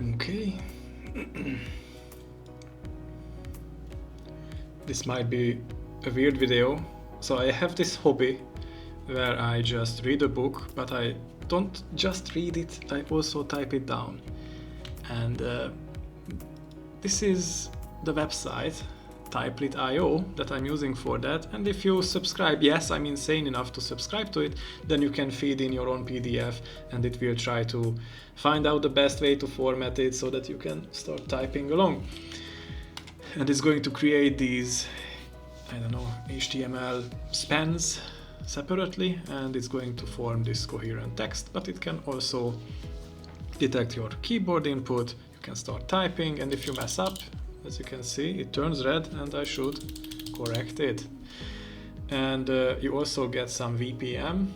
Okay. This might be a weird video. So I have this hobby where I just read a book, but I don't just read it, I also type it down. And this is the website typelit.io that I'm using for that, and if you subscribe, yes, I'm insane enough to subscribe to it, then you can feed in your own PDF and it will try to find out the best way to format it so that you can start typing along. And it's going to create these, I don't know, HTML spans separately, and it's going to form this coherent text, but it can also detect your keyboard input. You can start typing, and if you mess up, as you can see, it turns red and I should correct it. And you also get some VPM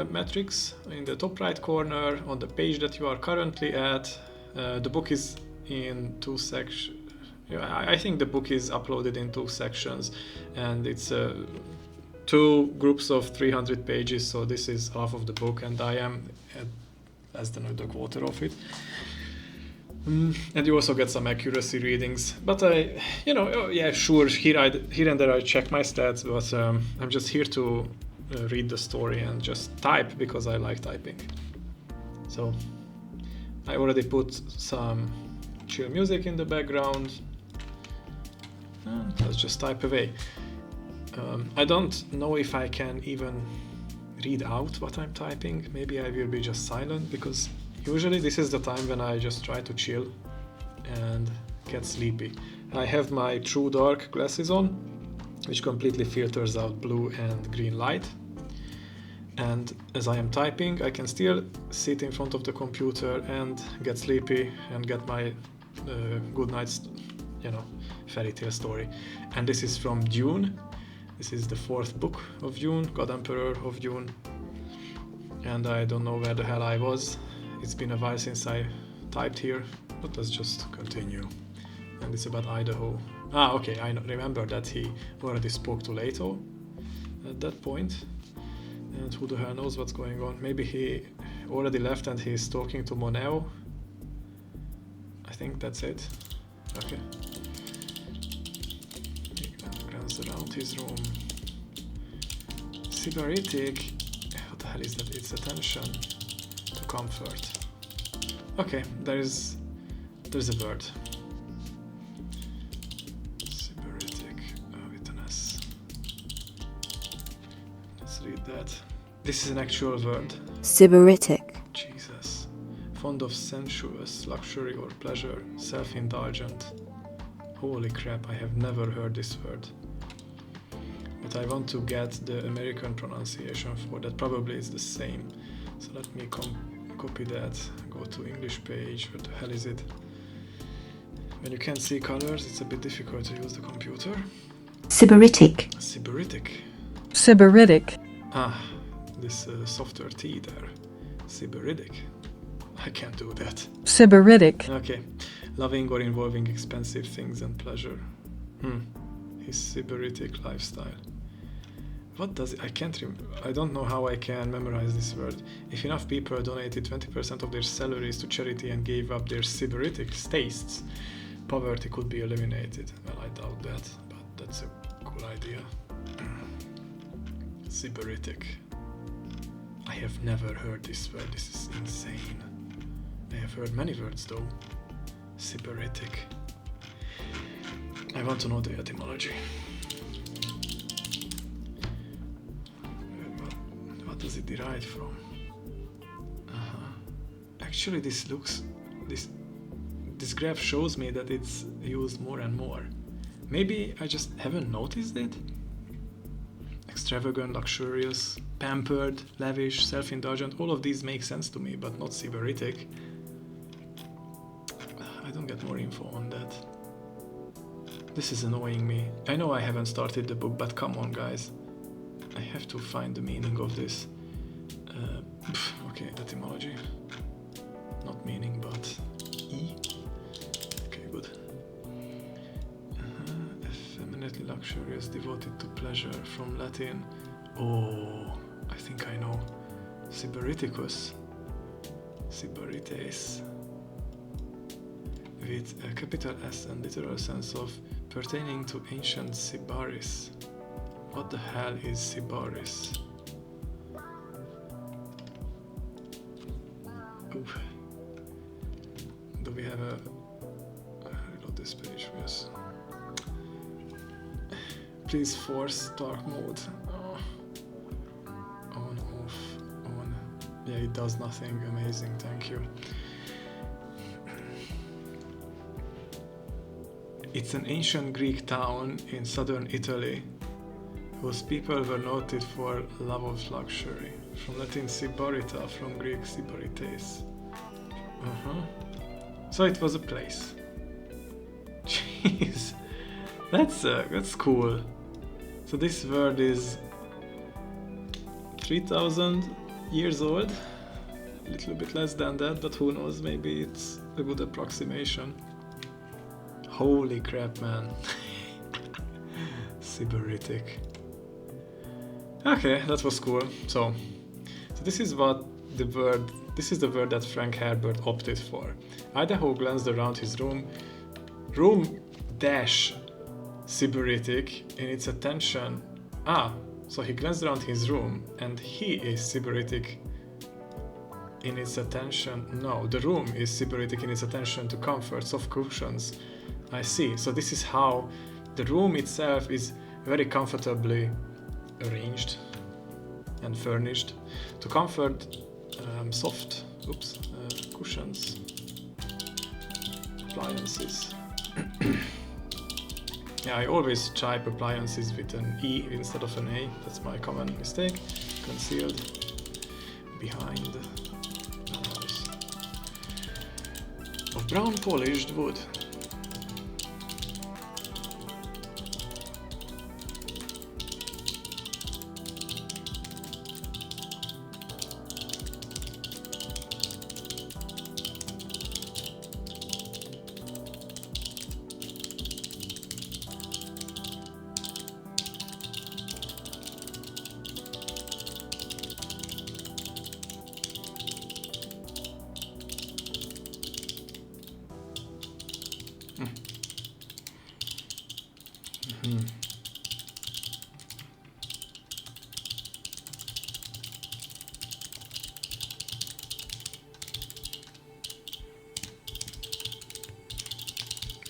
metrics in the top right corner on the page that you are currently at. The book is in two sections. I think the book is uploaded in two sections, and it's two groups of 300 pages, so this is half of the book, and I am at less than a quarter of it. And you also get some accuracy readings, but yeah, sure, here and there I check my stats, but I'm just here to read the story and just type because I like typing. So I already put some chill music in the background. Let's just type away. I don't know if I can even read out what I'm typing. Maybe I will be just silent, because usually this is the time when I just try to chill and get sleepy. I have my True Dark glasses on, which completely filters out blue and green light. And as I am typing, I can still sit in front of the computer and get sleepy and get my good night's, fairy tale story. And this is from Dune. This is the fourth book of Dune, God Emperor of Dune. And I don't know where the hell I was. It's been a while since I typed here, but let's just continue. And it's about Idaho. Okay, I remember that he already spoke to Leto at that point. And who the hell knows what's going on. Maybe he already left and he's talking to Moneo. I think that's it. Okay. He glance around his room. Sybaritic. What the hell is that? It's attention to comfort. Okay, there's a word. Sybaritic with an S. Let's read that. This is an actual word. Sybaritic. Jesus. Fond of sensuous luxury or pleasure, self-indulgent. Holy crap, I have never heard this word. But I want to get the American pronunciation for that. Probably it's the same. So let me copy that, go to English page. Where the hell is it? When you can't see colors, it's a bit difficult to use the computer. Sybaritic. Sybaritic. Sybaritic. This softer T there. Sybaritic. I can't do that. Sybaritic. Okay. Loving or involving expensive things and pleasure. His Sybaritic lifestyle. What does it? I can't remember. I don't know how I can memorize this word. If enough people donated 20% of their salaries to charity and gave up their Sybaritic tastes, poverty could be eliminated. Well, I doubt that, but that's a cool idea. Sybaritic. I have never heard this word. This is insane. I have heard many words though. Sybaritic. I want to know the etymology. What does it derive from? Actually, this graph shows me that it's used more and more. Maybe I just haven't noticed it? Extravagant, luxurious, pampered, lavish, self-indulgent, all of these make sense to me, but not Sybaritic. I don't get more info on that. This is annoying me. I know I haven't started the book, but come on guys. I have to find the meaning of this. Okay, etymology. Not meaning, but E. Okay, good. Effeminately luxurious, devoted to pleasure, from Latin. Oh, I think I know. Sybariticus. Sybarites. with a capital S and literal sense of pertaining to ancient Sybaris. What the hell is Sybaris? Ooh. Do we have a... reload this page, yes. Please force dark mode. Oh. On, off, on. Yeah, it does nothing amazing, thank you. It's an ancient Greek town in southern Italy whose people were noted for love of luxury. From Latin Sybarita, from Greek Sybarites. So it was a place. Jeez, that's cool. So this word is 3,000 years old, a little bit less than that, but who knows, maybe it's a good approximation. Holy crap, man. Sybaritic. Okay, that was cool. So this is the word that Frank Herbert opted for. Idaho glanced around his room dash Sybaritic in its attention. So he glanced around his room and he is Sybaritic in its attention. No, the room is Sybaritic in its attention to comfort, soft cushions. I see. So this is how the room itself is very comfortably arranged and furnished to comfort soft cushions, appliances. Yeah, I always type appliances with an E instead of an A. That's my common mistake. Concealed behind panels of brown polished wood.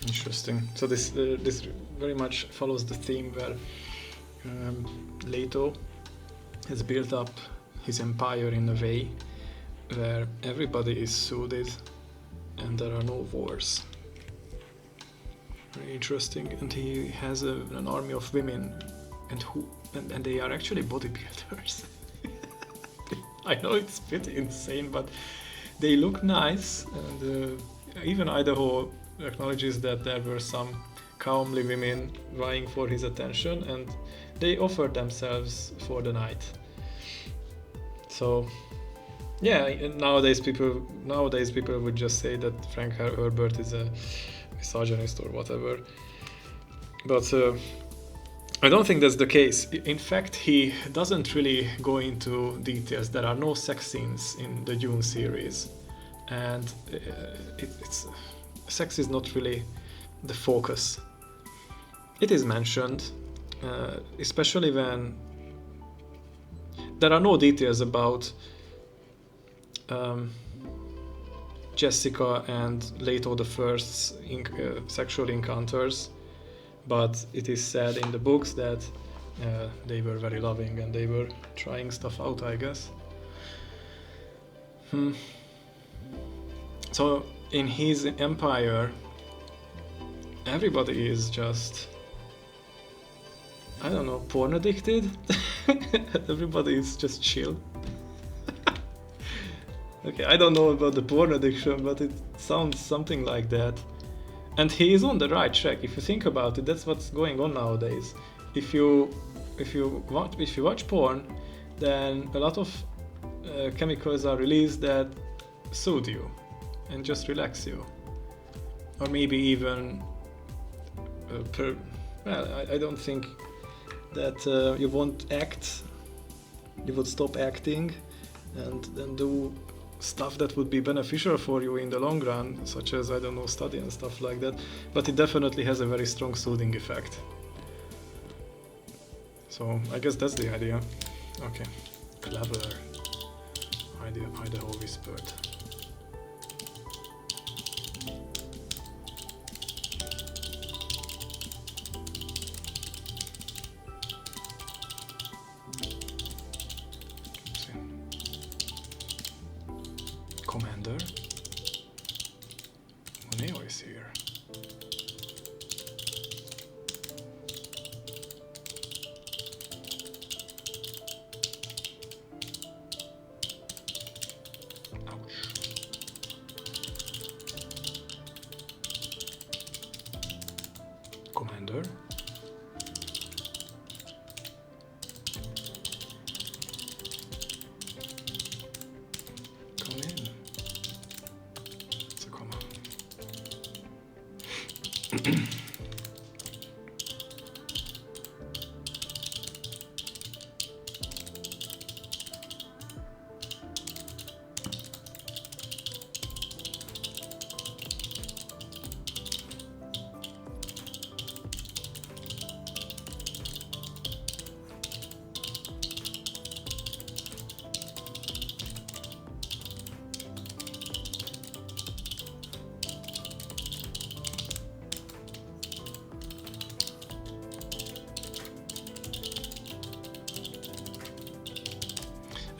Interesting. So this very much follows the theme where Leto has built up his empire in a way where everybody is soothed and there are no wars. Very interesting. And he has an army of women and they are actually bodybuilders. I know it's a bit insane, but they look nice, and even Idaho acknowledges that there were some comely women vying for his attention, and they offered themselves for the night. So yeah, nowadays people would just say that Frank Herbert is a misogynist or whatever, but I don't think that's the case. In fact, he doesn't really go into details. There are no sex scenes in the Dune series, and sex is not really the focus. It is mentioned, especially when there are no details about Jessica and Leto the First's sexual encounters, but it is said in the books that they were very loving and they were trying stuff out, I guess. So in his empire, everybody is just, I don't know, porn addicted. Everybody is just chill. Okay, I don't know about the porn addiction, but it sounds something like that. And he is on the right track. If you think about it, that's what's going on nowadays. If you watch porn, then a lot of chemicals are released that soothe you and just relax you, or maybe even I don't think that you won't act. You would stop acting and then do stuff that would be beneficial for you in the long run, such as, I don't know, study and stuff like that, but it definitely has a very strong soothing effect. So I guess that's the idea. Okay, clever. Idaho whispered. Commander? Moneo is here. Ouch. Commander? Come in. It's a comma.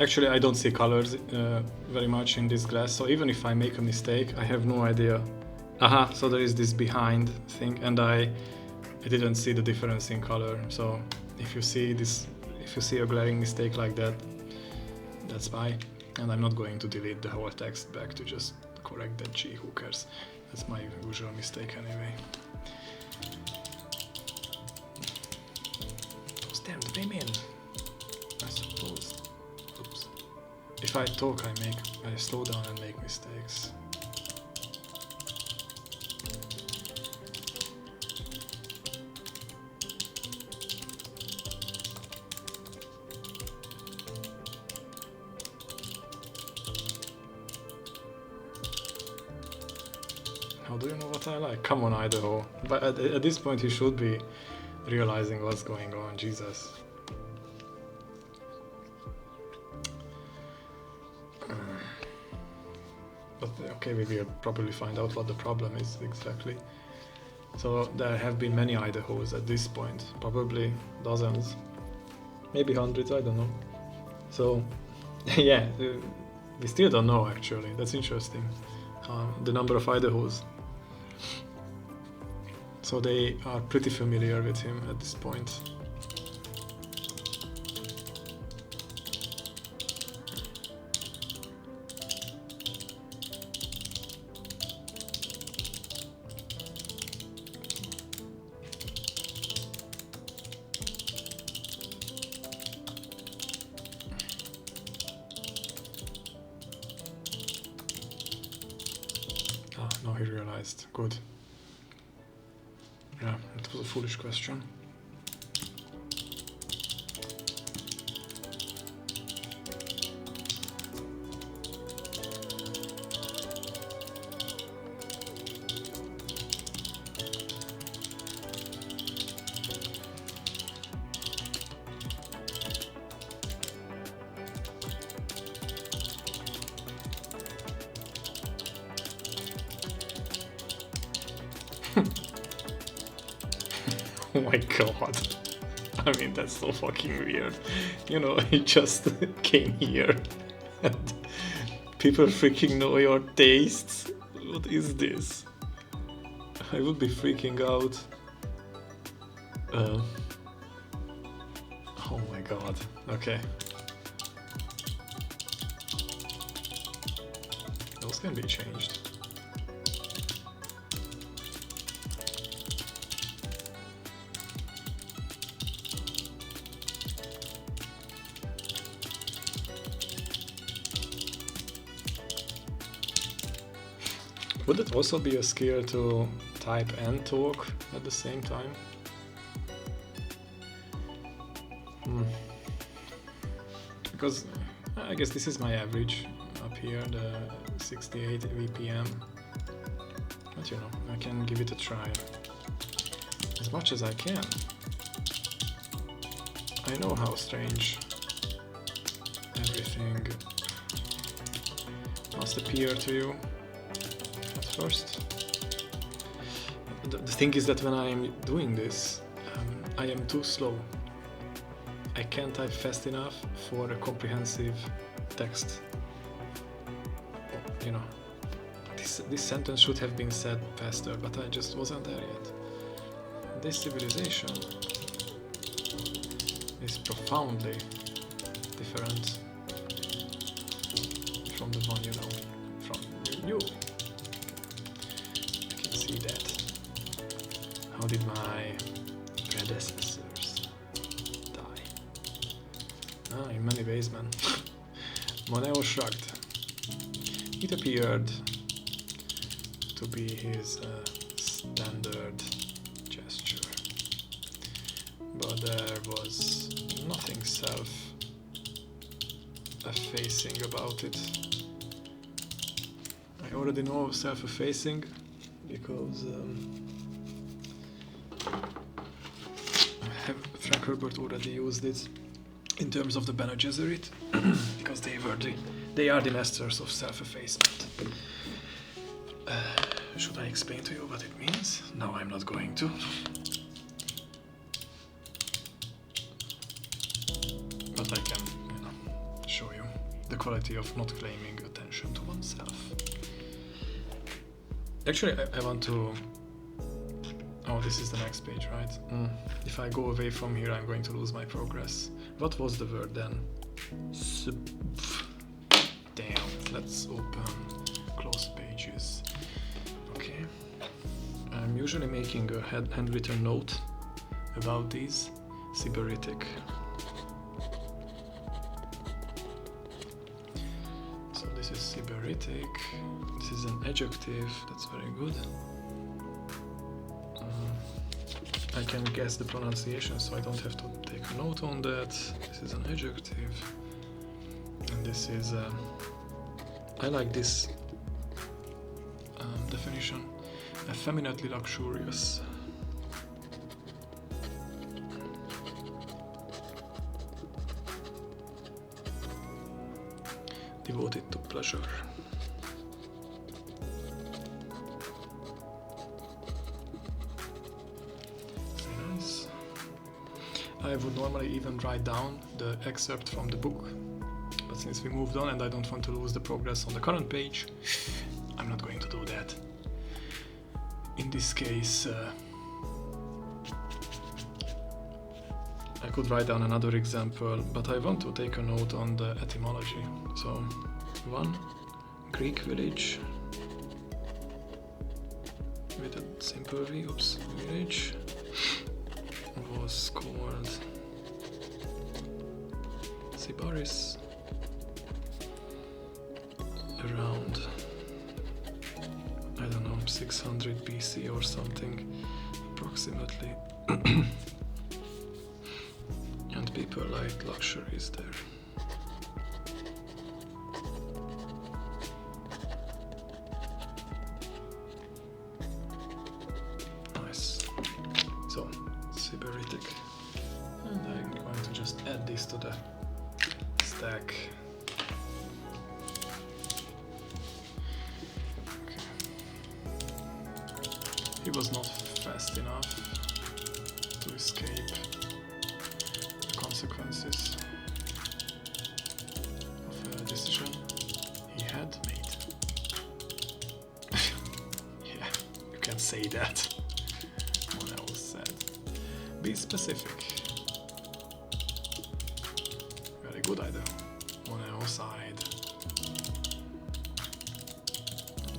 Actually, I don't see colors very much in this glass, so even if I make a mistake, I have no idea. Aha, so there is this behind thing, and I didn't see the difference in color. So if you see a glaring mistake like that, that's why. And I'm not going to delete the whole text back to just correct that G, who cares? That's my usual mistake anyway. Those damned women, I suppose. Oops. If I talk, I slow down and make mistakes. How do you know what I like? Come on, Idaho. But at this point, you should be realizing what's going on. Jesus. But okay, we will probably find out what the problem is exactly. So there have been many Idahos at this point, probably dozens, maybe hundreds, I don't know. So yeah, we still don't know actually. That's interesting. The number of Idahos. So they are pretty familiar with him at this point. Now he realized. Good. Yeah, it was a foolish question. Oh my god. I mean, that's so fucking weird. You know, he just came here and people freaking know your tastes. What is this? I would be freaking out. Oh my god. Okay. Those can be changed. Would it also be a skill to type and talk at the same time? Because I guess this is my average up here, the 68 VPM. But you know, I can give it a try as much as I can. I know how strange everything must appear to you at first. The thing is that when I am doing this, I am too slow. I can't type fast enough for a comprehensive text. You know, this sentence should have been said faster, but I just wasn't there yet. This civilization is profoundly different from the one you know, from you. I can see that. How did my predecessors die? In many ways, man. Moneo shrugged. It appeared to be his standard gesture, but there was nothing self-effacing about it. I already know of self-effacing because Frank Herbert already used it in terms of the Bene Gesserit, because they are the masters of self-effacement. Should I explain to you what it means? No, I'm not going to. But I can, show you the quality of not claiming attention to oneself. Actually, I want to... Oh, this is the next page, right? If I go away from here, I'm going to lose my progress. What was the word then? Damn, let's open close pages. Okay. I'm usually making a handwritten note about these. Sybaritic. So this is Sybaritic. This is an adjective, that's very good. I can guess the pronunciation, so I don't have to take a note on that. This is an adjective. And this is... I like this definition. Effeminately luxurious. Devoted to pleasure. Very nice. I would normally even write down the excerpt from the book, but since we moved on and I don't want to lose the progress on the current page, I'm not going to do that. In this case, I could write down another example, but I want to take a note on the etymology. So, one Greek village with a simple V, village was called Sybaris around, I don't know, 600 BC or something, approximately. And people liked luxuries there. Nice. So, Sybaritic. And I'm going to just add this to the stack. Okay. He was not fast enough to escape consequences of a decision he had made. Yeah, you can say that. What else said? Be specific. Very good idea. Moneo side.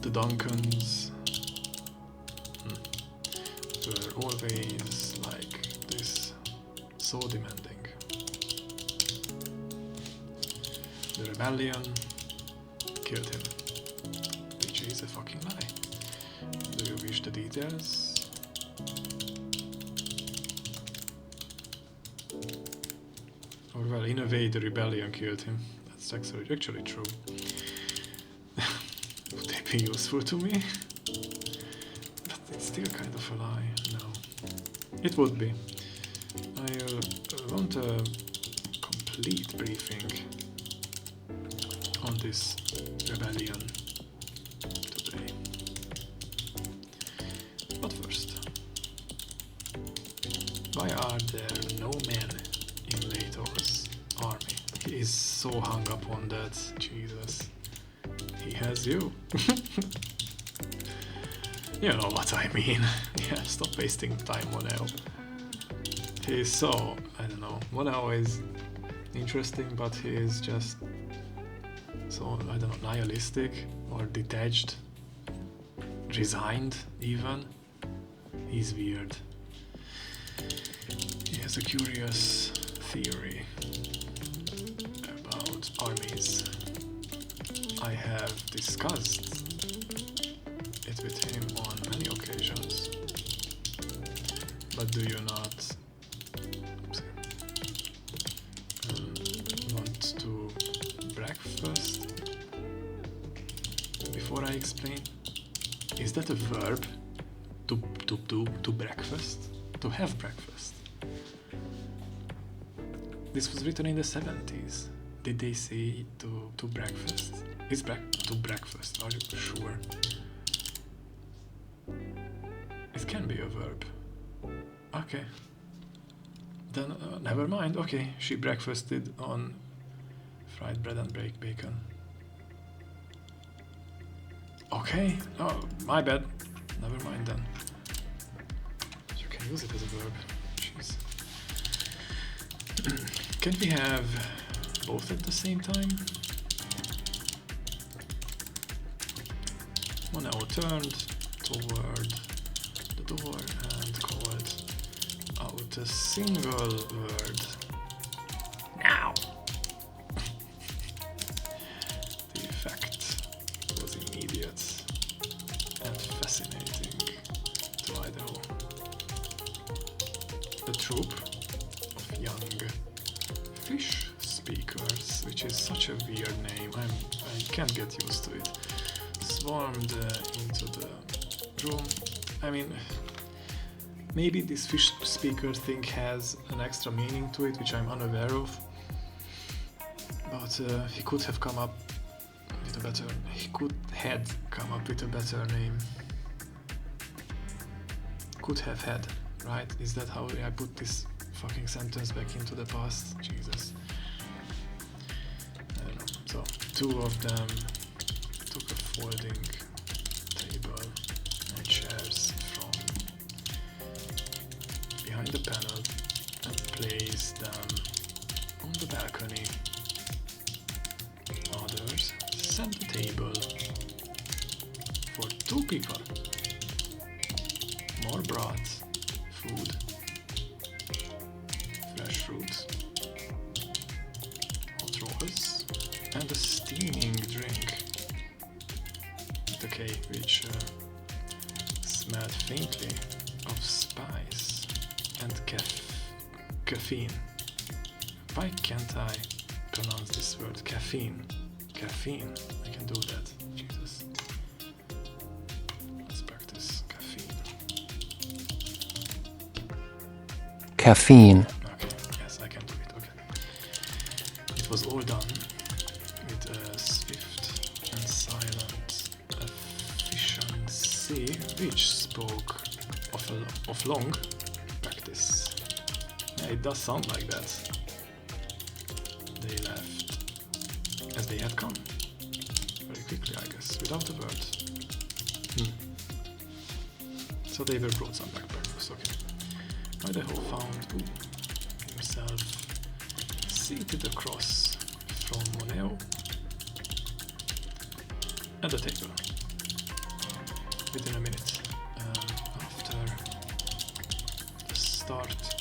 The Duncans were always like this, so demanding. The rebellion killed him, which is a fucking lie. Do you wish the details? Or well, in a way the rebellion killed him. That's actually true. be useful to me. But it's still kind of a lie. No. It would be. I want a complete briefing on this rebellion today. But first, why are there no men in Leto's army? He is so hung up on that, Jesus. He has you. You know what I mean. Yeah, stop wasting time on Monel. He is so, I don't know, Monel is interesting, but he is just so, I don't know, nihilistic or detached, resigned even. He's weird. He has a curious theory about armies. I have discussed it with him on many occasions. But do you not want to breakfast before I explain? Is that a verb? To breakfast? To have breakfast? This was written in the 70s. Did they say to breakfast? Is to breakfast? Are you sure? It can be a verb. Okay. Then never mind. Okay, she breakfasted on fried bread and bacon. Okay. Oh, my bad. Never mind then. You can use it as a verb. Jeez. Can we have both at the same time? Monel turned toward the door and called out a single word. Now! The effect was immediate and fascinating to Idaho. The troop of young fish speakers, which is such a weird name, I can't get used to it, swarmed into the room. I mean, maybe this fish speaker thing has an extra meaning to it, which I'm unaware of. But he could have come up with a better. Had come up with a better name. Could have had, right? Is that how I put this fucking sentence back into the past? Jesus. I don't know. So, two of them took a folding table and chairs from behind the panel and placed them on the balcony. Others set the table for 2 people. More broth, food, fresh fruits, hot rolls, and a steaming drink. The cake which smelled faintly of spice and caffeine. Why can't I pronounce this word? Caffeine. Caffeine. I can do that. Jesus. Let's practice caffeine. Caffeine. Okay, yes, I can do it. Okay. It was all done with a swift and silent efficiency which spoke of long practice. Yeah, it does sound like that. They left as they had come. Very quickly, I guess, without a word. So they were brought some back breakfast, okay. Idaho found himself seated across from Moneo at the table. Within a minute after the start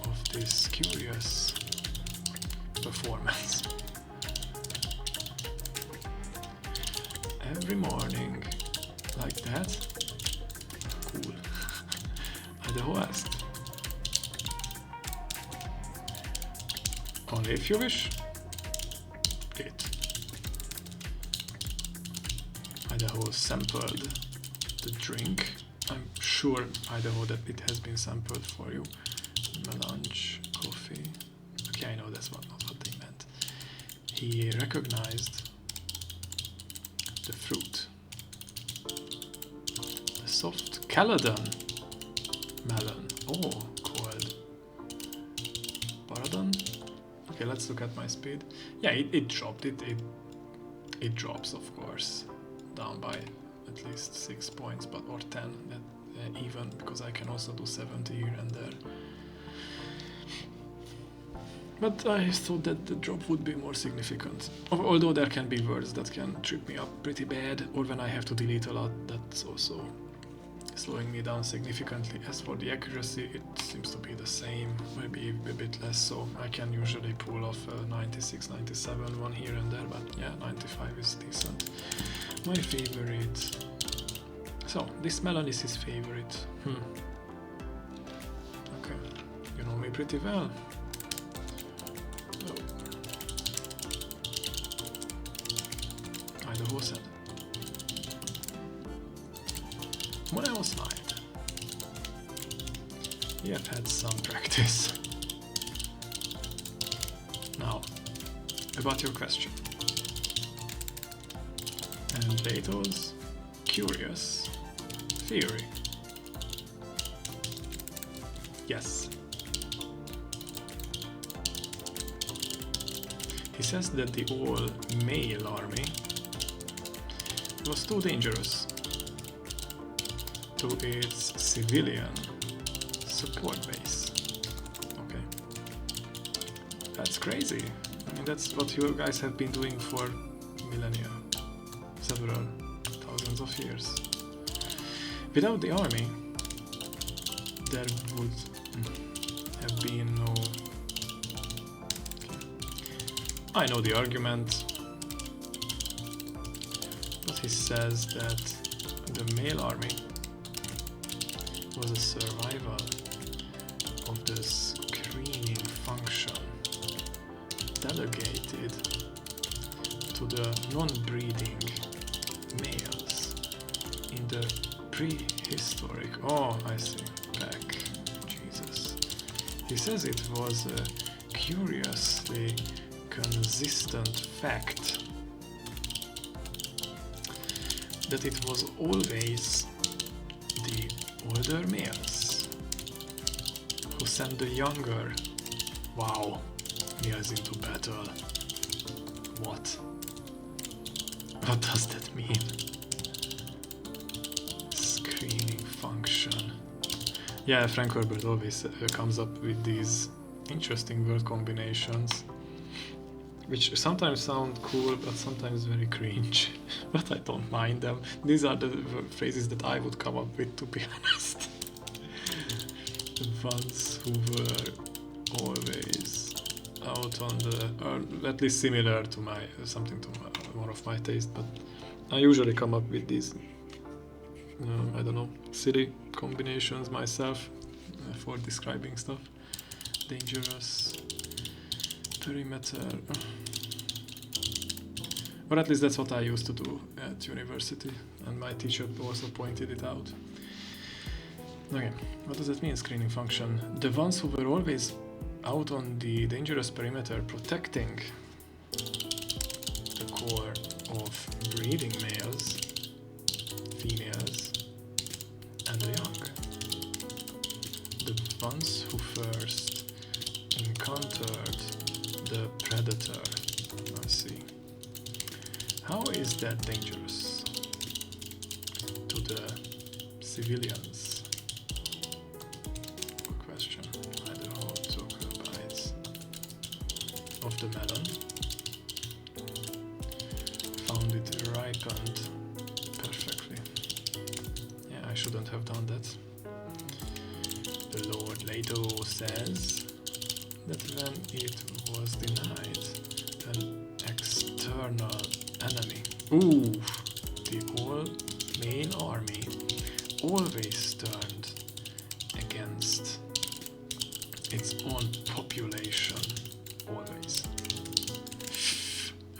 of this curious performance. Every morning, like that? Cool. Idaho asked. Only if you wish. Great. Idaho sampled the drink. I'm sure, Idaho, that it has been sampled for you. Melange, coffee. Okay, I know that's not what they meant. He recognized the fruit. The soft Caledon melon. Oh, cold. Paradon? Okay, let's look at my speed. Yeah, it dropped. It drops, of course, down by at least 6 points, but or 10, that, even, because I can also do 70 here and there. But I thought that the drop would be more significant. Although there can be words that can trip me up pretty bad, or when I have to delete a lot, that's also slowing me down significantly. As for the accuracy, it seems to be the same, maybe a bit less, so I can usually pull off a 96, 97 one here and there, but yeah, 95 is decent. My favorite. So, this melon is his favorite. Okay, you know me pretty well. Idaho said. Well side. We have had some practice. Now, about your question. And Plato's curious theory. Yes. He says that the all-male army was too dangerous to its civilian support base. Okay. That's crazy. I mean, that's what you guys have been doing for millennia. Several thousands of years. Without the army, there would have been no... Okay. I know the argument, but he says that the male army was a survival of the screening function delegated to the non-breeding males in the prehistoric... Oh, I see. Back. Jesus. He says it was a curiously consistent fact that it was always the older males who sent the younger, males into battle. What? What does that mean? Screening function. Yeah, Frank Herbert always comes up with these interesting word combinations, which sometimes sound cool, but sometimes very cringe. But I don't mind them. These are the phrases that I would come up with, to be honest. The ones who were always out on the, or at least similar to my, something to more of my taste, but I usually come up with these, I don't know, silly combinations myself for describing stuff. Dangerous, perimeter, or at least that's what I used to do at university, and my teacher also pointed it out. Okay, what does that mean, screening function? The ones who were always out on the dangerous perimeter protecting the core of breeding males, females, and the young. The ones who first encountered the predator. Let's see. How is that dangerous to the civilians? Good question. Idaho took bites of the melon, found it ripened perfectly. Yeah, I shouldn't have done that. The Lord Leto says that when it was denied an external enemy, the all-male army always turned against its own population, always.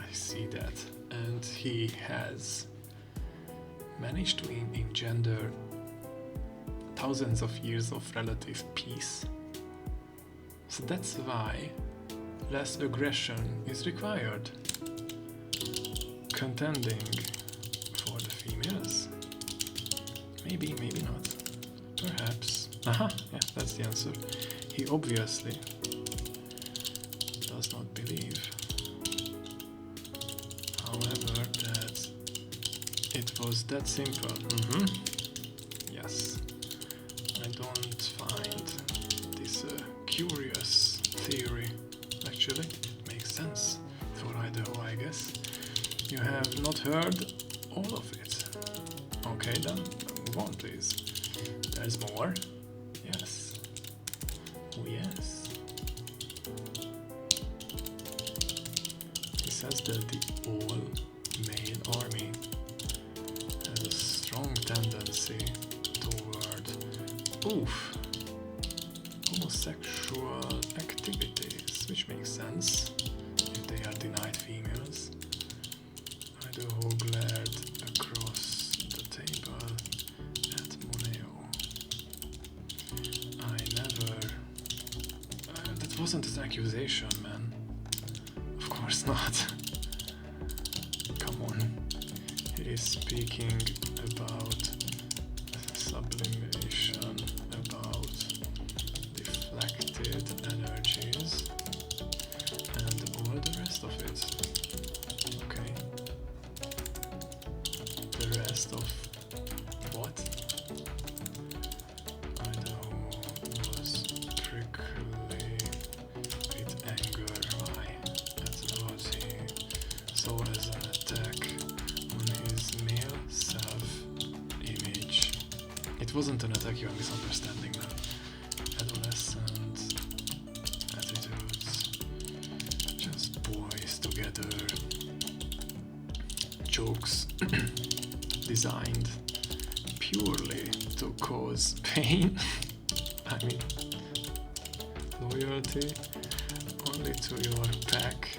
I see that. And he has managed to engender thousands of years of relative peace. So that's why less aggression is required. Contending for the females? Maybe, maybe not. Perhaps. Aha, yeah, that's the answer. He obviously does not believe, however, that it was that simple. Yes. I don't find this a curious theory. Actually, makes sense for Idaho, I guess. You have not heard all of it. Okay, then move on, please. There's more. Yes. Oh, yes. He says that the all-male army has a strong tendency toward homosexual activities, which makes sense if they are denied females. Idaho glared across the table at Moneo. I never... that wasn't an accusation, man. Of course not. Come on. He is speaking about sublimation, about deflected energies, and all the rest of it. Okay. The rest of what? Idaho was prickly with anger. Why? That's what he saw as an attack on his male self-image. It wasn't an attack, you're misunderstanding them. Adolescent attitudes, just boys together. Jokes designed purely to cause pain. I mean, loyalty only to your pack.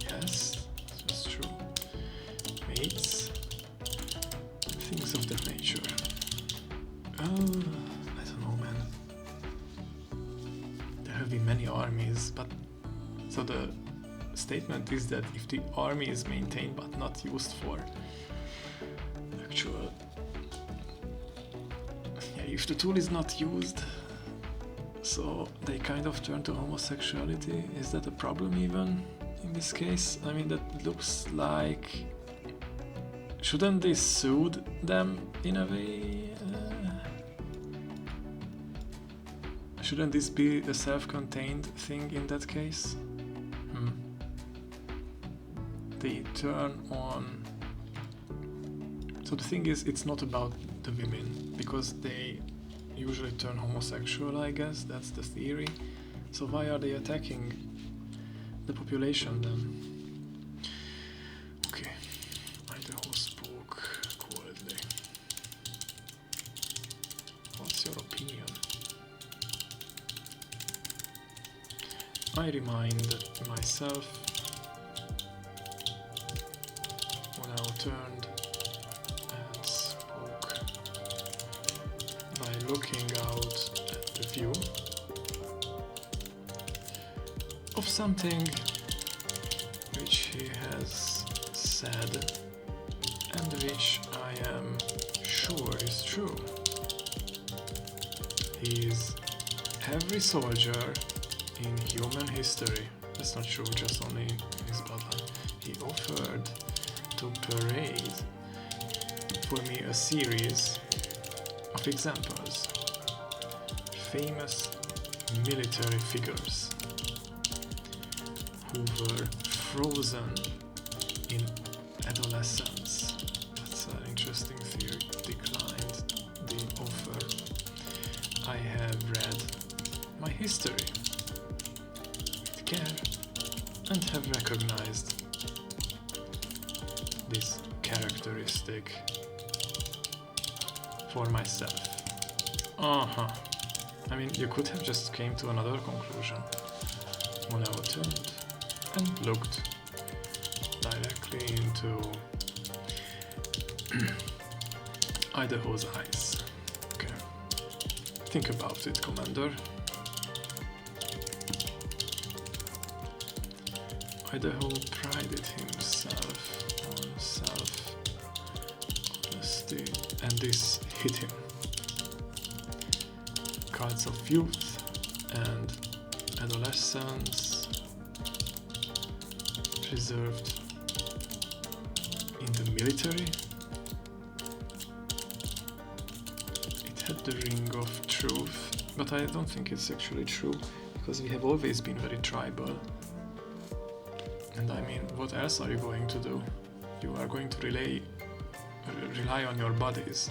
Yes, that's true. Mates, things of that nature. I don't know, man. There have been many armies, but so the statement is that if the army is maintained but not used for actual, if the tool is not used, so they kind of turn to homosexuality. Is that a problem even in this case? I mean, that looks like, shouldn't this soothe them in a way? Shouldn't this be a self-contained thing in that case? They turn on... So the thing is, it's not about the women, because they usually turn homosexual, I guess, that's the theory. So why are they attacking the population then? Okay, Idaho spoke coldly. What's your opinion? I remind myself when I turned and spoke by looking out at the view of something which he has said and which I am sure is true. He is every soldier in human history. That's not true, just only in his bloodline. He offered to parade for me a series of examples. Famous military figures who were frozen in adolescence. That's an interesting theory. Declined the offer. I have read my history with care and have recognized this characteristic for myself. I mean, you could have just came to another conclusion. Moneo turned and looked directly into Idaho's eyes. Okay. Think about it, Commander. Idaho prided himself on self-honesty, and this hit him. Cards of youth and adolescence preserved in the military. It had the ring of truth, but I don't think it's actually true, because we have always been very tribal. And I mean, what else are you going to do? You are going to rely on your bodies.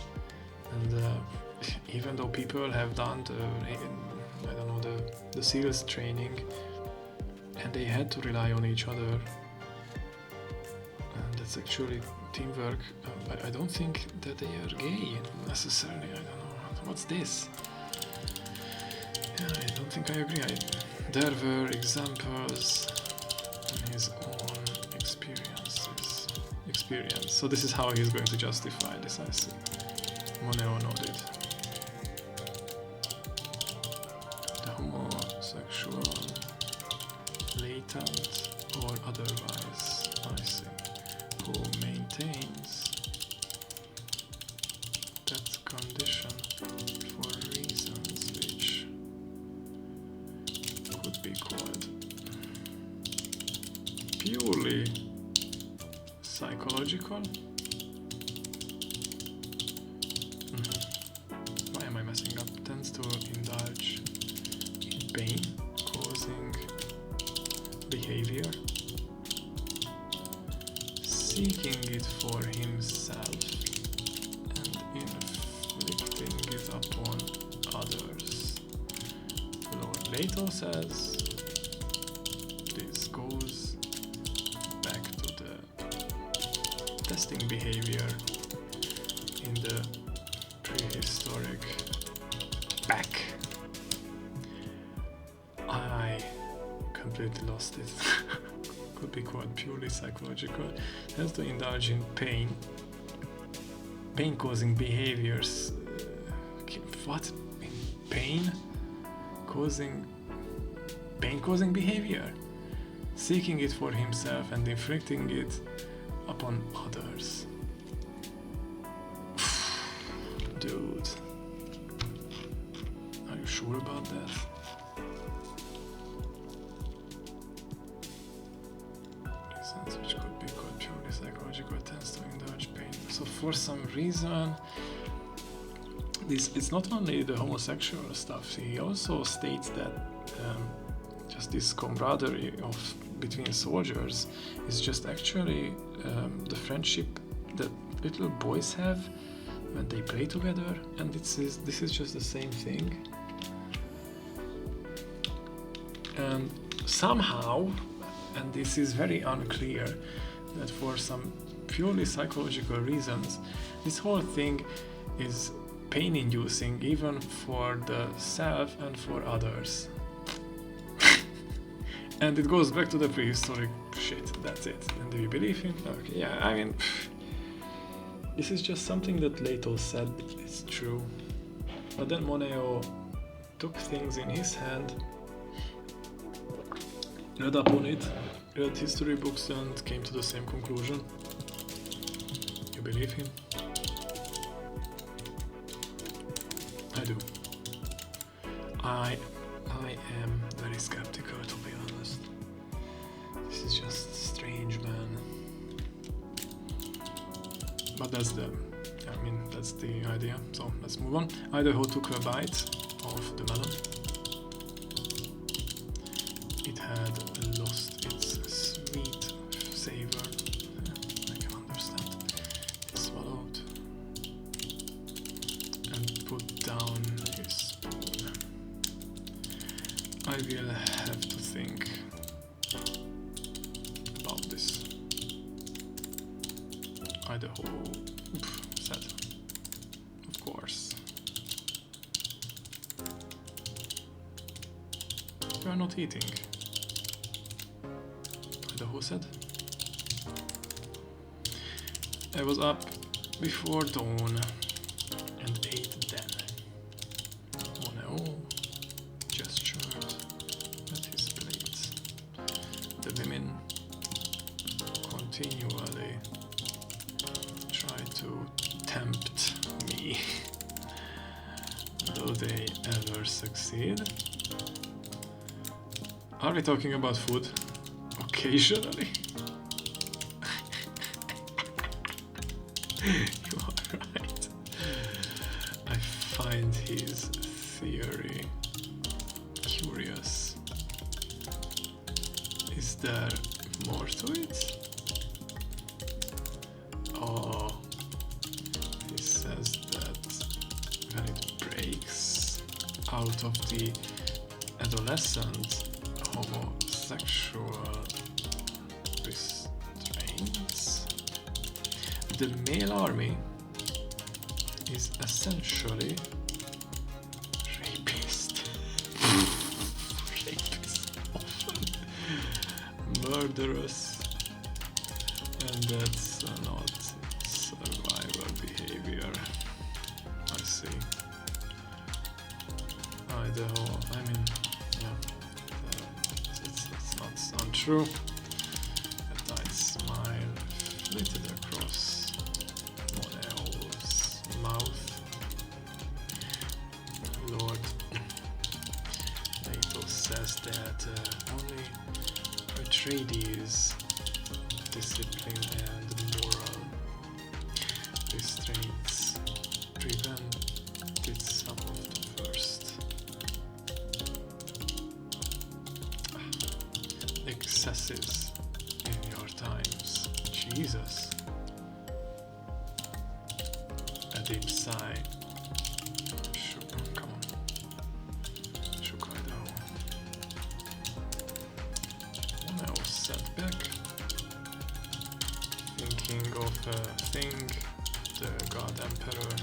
And even though people have done the SEALs training, and they had to rely on each other, and that's actually teamwork. But I don't think that they are gay necessarily. I don't know. What's this? Yeah, I don't think I agree. There were examples in his own experience. So this is how he's going to justify this, I see. Moneo nodded. The homosexual, latent or otherwise, I see, who maintains that condition for reasons which could be called purely psychological. Why am I messing up? Tends to indulge in pain causing behavior, seeking it for himself and inflicting it upon others. Lord Leto says this goes back to the testing behavior in the prehistoric back. I completely lost it. Could be called purely psychological. Tends to indulge in pain-causing behaviors. What? Pain-causing behavior? Seeking it for himself and inflicting it upon others. Dude, are you sure about that? Reasons which could be called purely psychological tends to indulge pain. So for some reason, it's not only the homosexual stuff. He also states that just this camaraderie between soldiers is just actually the friendship that little boys have when they play together, and this is just the same thing. And somehow, and this is very unclear, that for some purely psychological reasons, this whole thing is pain-inducing even for the self and for others. And it goes back to the prehistoric shit, that's it. And do you believe him? Okay, yeah, I mean, this is just something that Leto said, it's true. But then Moneo took things in his hand, read up on it, read history books, and came to the same conclusion. You believe him? I do. I am very skeptical, to be honest. This is just strange, man. But that's the idea. So let's move on. Idaho took a bite of the melon. It had lost its sweet savor. I can understand. He swallowed and put down his spoon. I will have to think about this. Idaho said, of course. You are not eating, Idaho said. I was up before dawn. they ever succeed? Are we talking about food? Occasionally? You are right. I find his theory curious. Is there more to it? Oh, he says that when it breaks out of the adolescent homosexual restraints, the male army is essentially rapist. Rapist, often murderous, and that's not survivor behavior. I see. I mean, yeah, it's not untrue. A tight smile flitted across Moneo's mouth. Lord, Nato says that only Atreides' discipline and moral restraints prevented some of the worst excesses in your times. Jesus. A deep sigh. Come on. Shook Idaho. Moneo sat back, thinking of a thing the God Emperor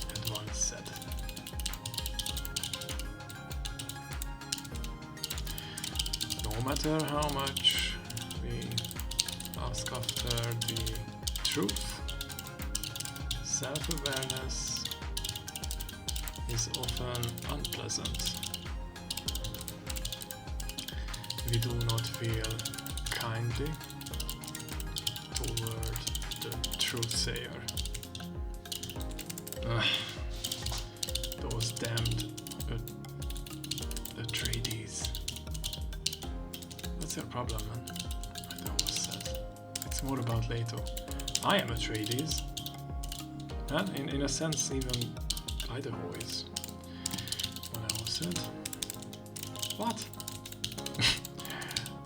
had once said. No matter how much we ask after the truth, self-awareness is often unpleasant. We do not feel kindly toward the truth-sayer. Those damned Atreides. What's your problem, man? I always said. It's more about Leto. I am Atreides. And in a sense, even Idaho is. When I was said. What?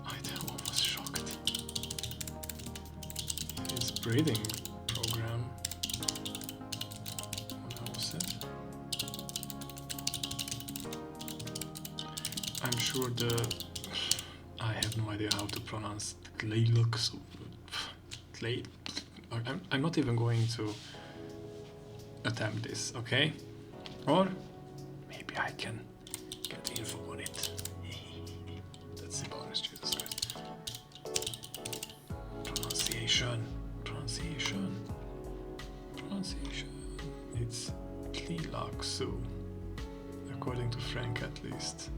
Idaho was shocked. His breeding program. When I was said. I'm sure I have no idea how to pronounce Tleilux. I'm not even going to attempt this, okay? Or maybe I can get info on it. That's the bonus, Jesus Christ. Pronunciation. It's Tleilaqsu, according to Frank at least.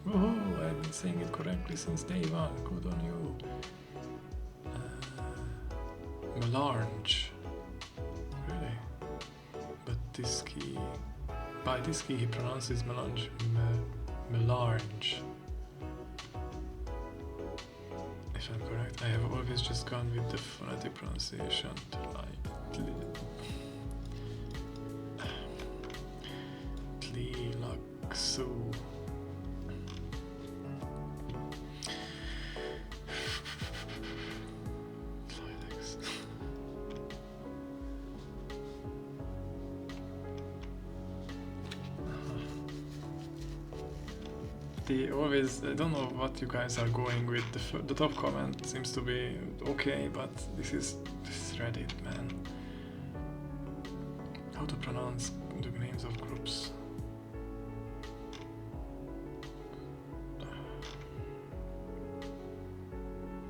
Oh, I've been saying it correctly since day one. Good on you. Melange. Really? But by this key he pronounces melange. Melange. If I'm correct, I have always just gone with the phonetic pronunciation to Tleilaqsu. I don't know what you guys are going with. The top comment seems to be okay, but this is Reddit, man. How to pronounce the names of groups?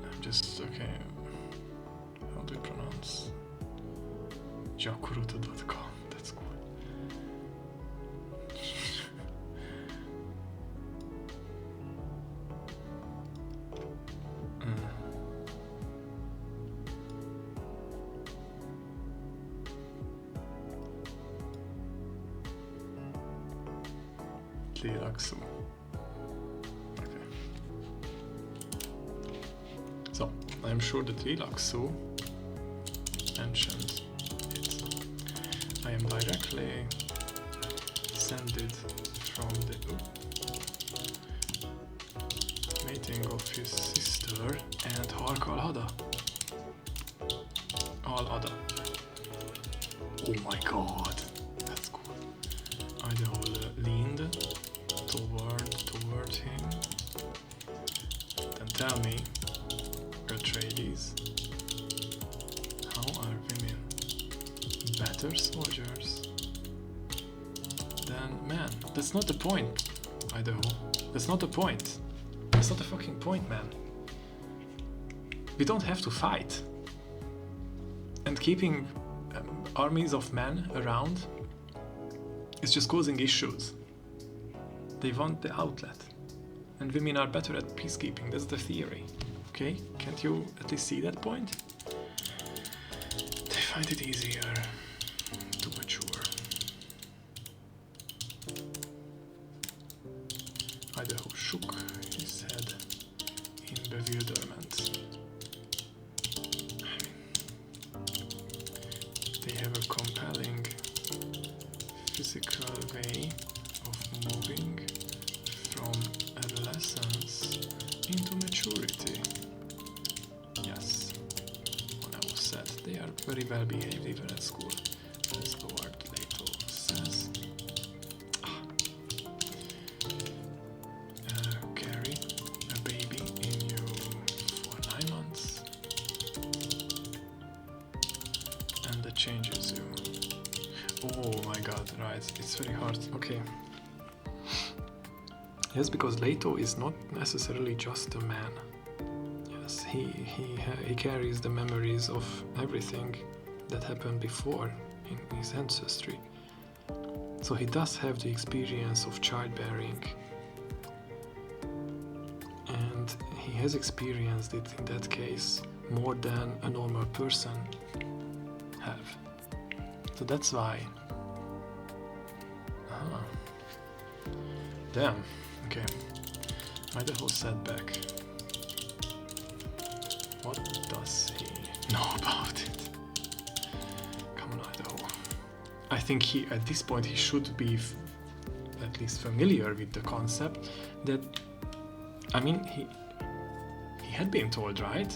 I'm just okay. How do you pronounce? Jakuruta.com. That's cool. Tlilaxu. Okay. So, I'm sure that Tlilaxu mentioned it. I am directly descended from the mating of his sister and Harkalhada. Al-Ada. Oh my god, that's cool. Idaho leaned toward him. Then tell me, Atreides, how are women better soldiers than men? That's not the point, Idaho. That's not the point. That's not the fucking point, man. We don't have to fight. And keeping armies of men around is just causing issues. They want the outlet. And women are better at peacekeeping, that's the theory. Okay? Can't you at least see that point? They find it easier to mature. Idaho shook his head in bewilderment. They have a compelling physical way of moving from adolescence into maturity. Yes, when I was said, they are very well behaved even at school, as Lord Leto says. Carry a baby in you for 9 months. And that changes you. Oh my god, right, it's very hard. Okay. Yes, because Leto is not necessarily just a man. Yes, he carries the memories of everything that happened before in his ancestry. So he does have the experience of childbearing. And he has experienced it in that case more than a normal person have. So that's why. Damn. Okay. Idaho said back. What does he know about it? Come on, Idaho. I think at this point he should be at least familiar with the concept that, I mean, he had been told, right?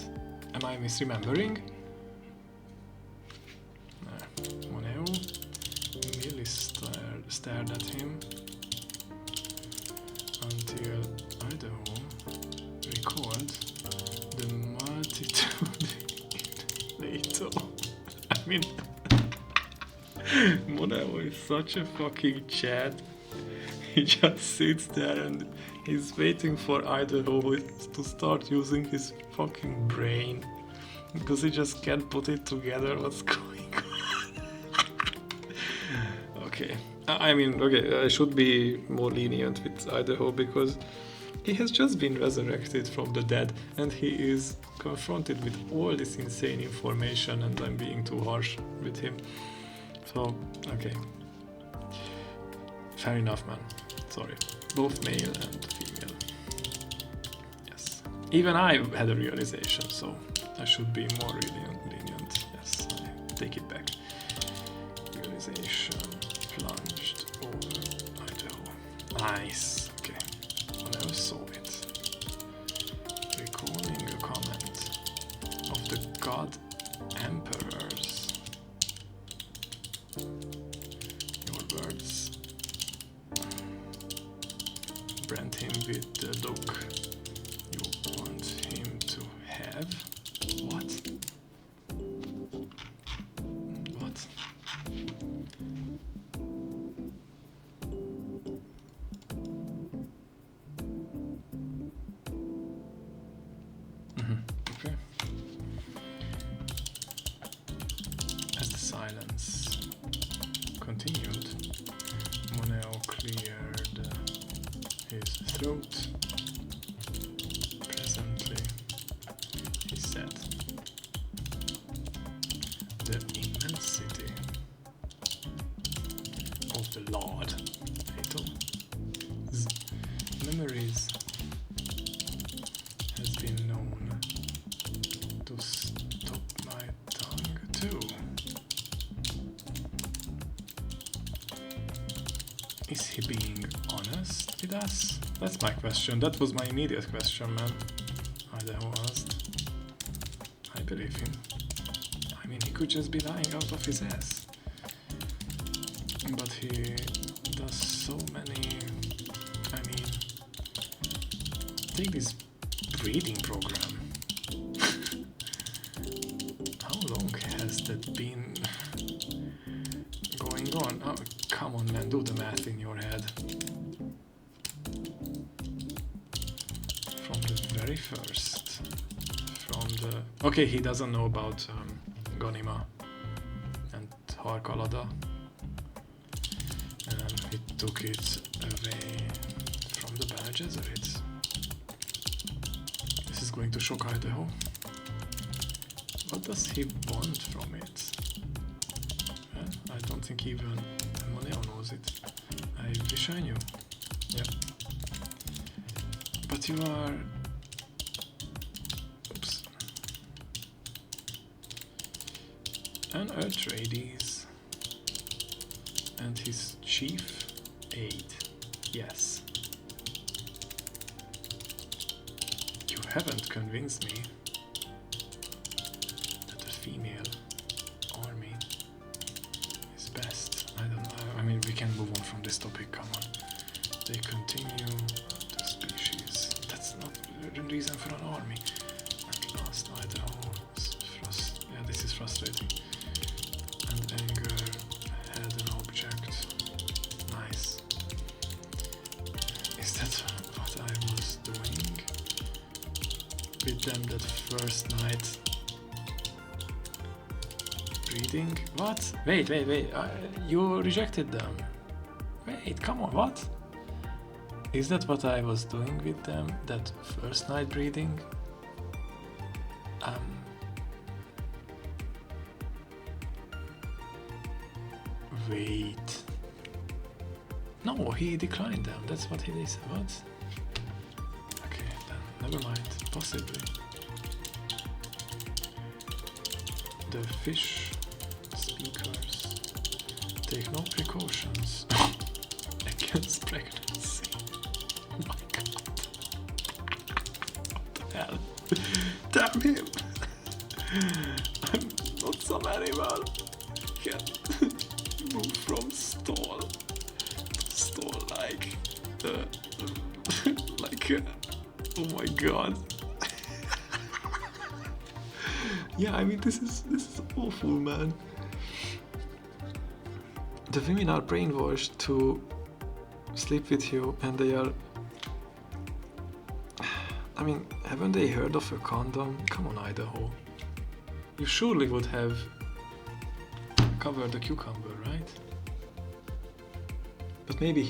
Am I misremembering? Moneo merely stared at him until Idaho recalled the multitude Leto. I mean, Moneo is such a fucking Chad. He just sits there and he's waiting for Idaho to start using his fucking brain because he just can't put it together what's going on. Okay. I mean, okay, I should be more lenient with Idaho because he has just been resurrected from the dead and he is confronted with all this insane information and I'm being too harsh with him. So, okay. Fair enough, man. Sorry. Both male and female. Yes. Even I had a realization, so I should be more lenient. Yes, I take it back. Realization plunged over Idaho. Nice. Okay. I never saw it. Recalling a comment of the God Emperors. Your words brand him with the look you want him to have. What? What? Okay. As the silence continued, Moneo cleared his throat. Presently, he said, the immensity of the Lord Leto's memories has been known to stop my tongue too. Is he being honest with us? That's my question. That was my immediate question, man. Idaho asked. I believe him. I mean, he could just be lying out of his ass. But he does so many... I mean... Take this breeding program. How long has that been going on? Oh, come on, man, do the math in your head. From the very first. From the... Okay, he doesn't know about Ganima and Harkalada. He took it away from the Bene Gesserit. This is going to shock Idaho. What does he want from it? Well, I don't think even Moneo knows it. I wish I knew. Yeah. But you are... Oops. An Atreides. And his chief aide. Yes. You haven't convinced me that a female army is best. I don't know. I mean, we can move on from this topic, come on. They continue the species. That's not the reason for an army. At last night, yeah, this is frustrating. And anger had an object. Nice. Is that what I was doing with them that first night? Breeding? What? Wait. You rejected them. Wait, come on, what? Is that what I was doing with them that first night breeding? Wait. No, he declined them. That's what he said. What? Okay, then never mind. Possibly. The fish speakers take no precautions against pregnancy. Oh my god. What the hell? Damn him! I'm not some animal. Can't move from stall to stall like oh my god. Yeah, I mean, this is awful, man. The women are brainwashed to sleep with you, and they are... I mean, haven't they heard of a condom? Come on, Idaho. You surely would have covered the cucumber, right? But maybe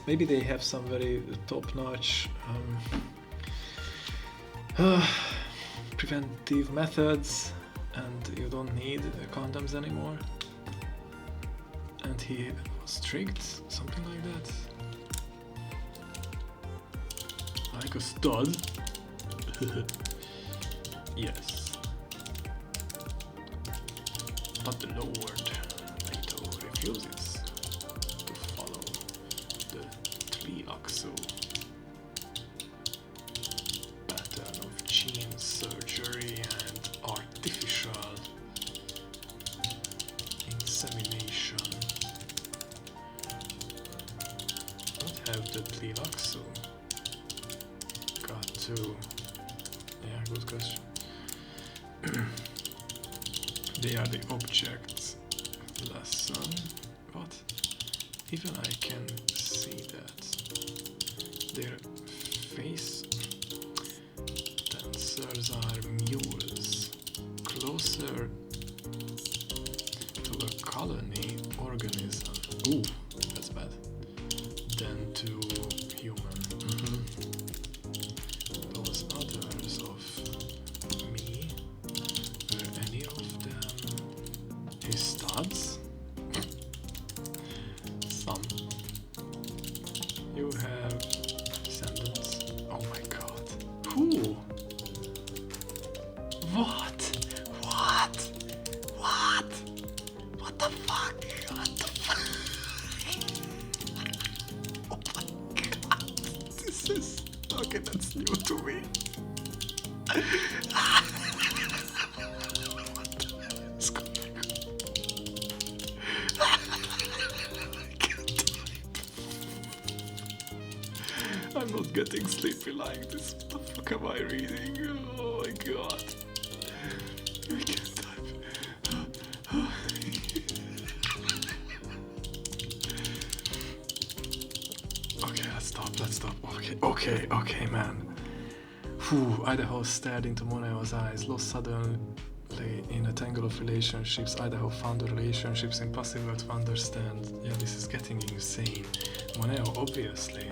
maybe they have some very top-notch preventive methods, and you don't need condoms anymore. And he was tricked, something like that. Like a stud. Yes. But the Lord Leto refuses to follow the Tlilaxu pattern of gene surgery and artificial insemination. What have the Tlilaxu got to... Yeah, good question. They are the objects lesson. What? Even I can see that. Their face tensors are mules, closer to a colony organism. Ooh, that's bad. Than to human. Those others of me, were any of them his studs? Some. You have descendants you to me. What's going on? I can't type. I'm not getting sleepy like this. What the fuck am I reading? Oh my god. I can't type. Okay, let's stop. Okay, man. Whew, Idaho stared into Moneo's eyes, lost suddenly in a tangle of relationships. Idaho found the relationships impossible to understand. Yeah, this is getting insane. Moneo, obviously,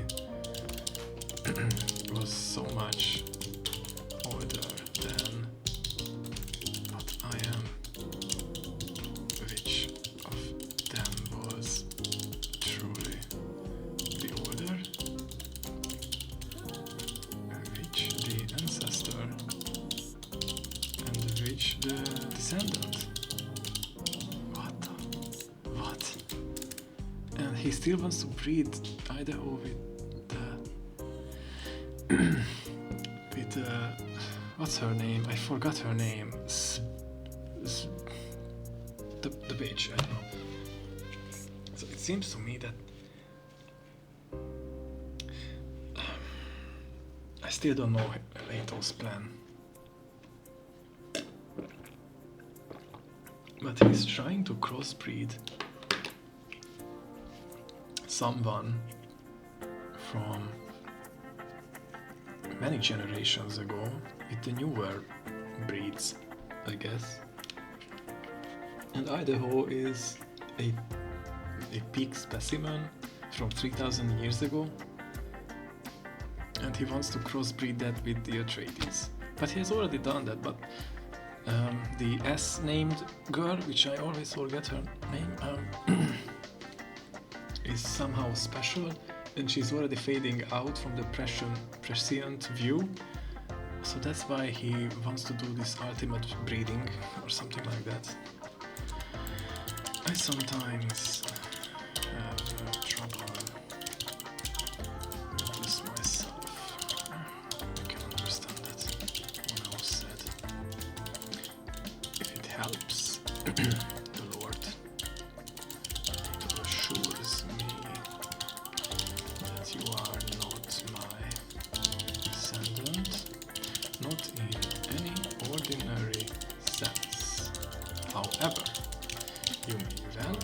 was so much older than what I am. Which of them was truly the older? Which the ancestor? And which the descendant? What? And he still wants to breed Idaho with what's her name? I forgot her name. The bitch, I don't know. So it seems to me that I still don't know Leto's plan. But he's trying to crossbreed someone from many generations ago with the newer breeds, I guess. And Idaho is a peak specimen from 3,000 years ago, and he wants to crossbreed that with the Atreides. But he has already done that, but the S-named girl, which I always forget her name, is somehow special, and she's already fading out from the prescient view. So that's why he wants to do this ultimate breeding or something like that. I sometimes have trouble with this myself. I can understand that. What else said? If it helps the Lord, it assures me that you are not my descendant, not in any ordinary sense. However, you may well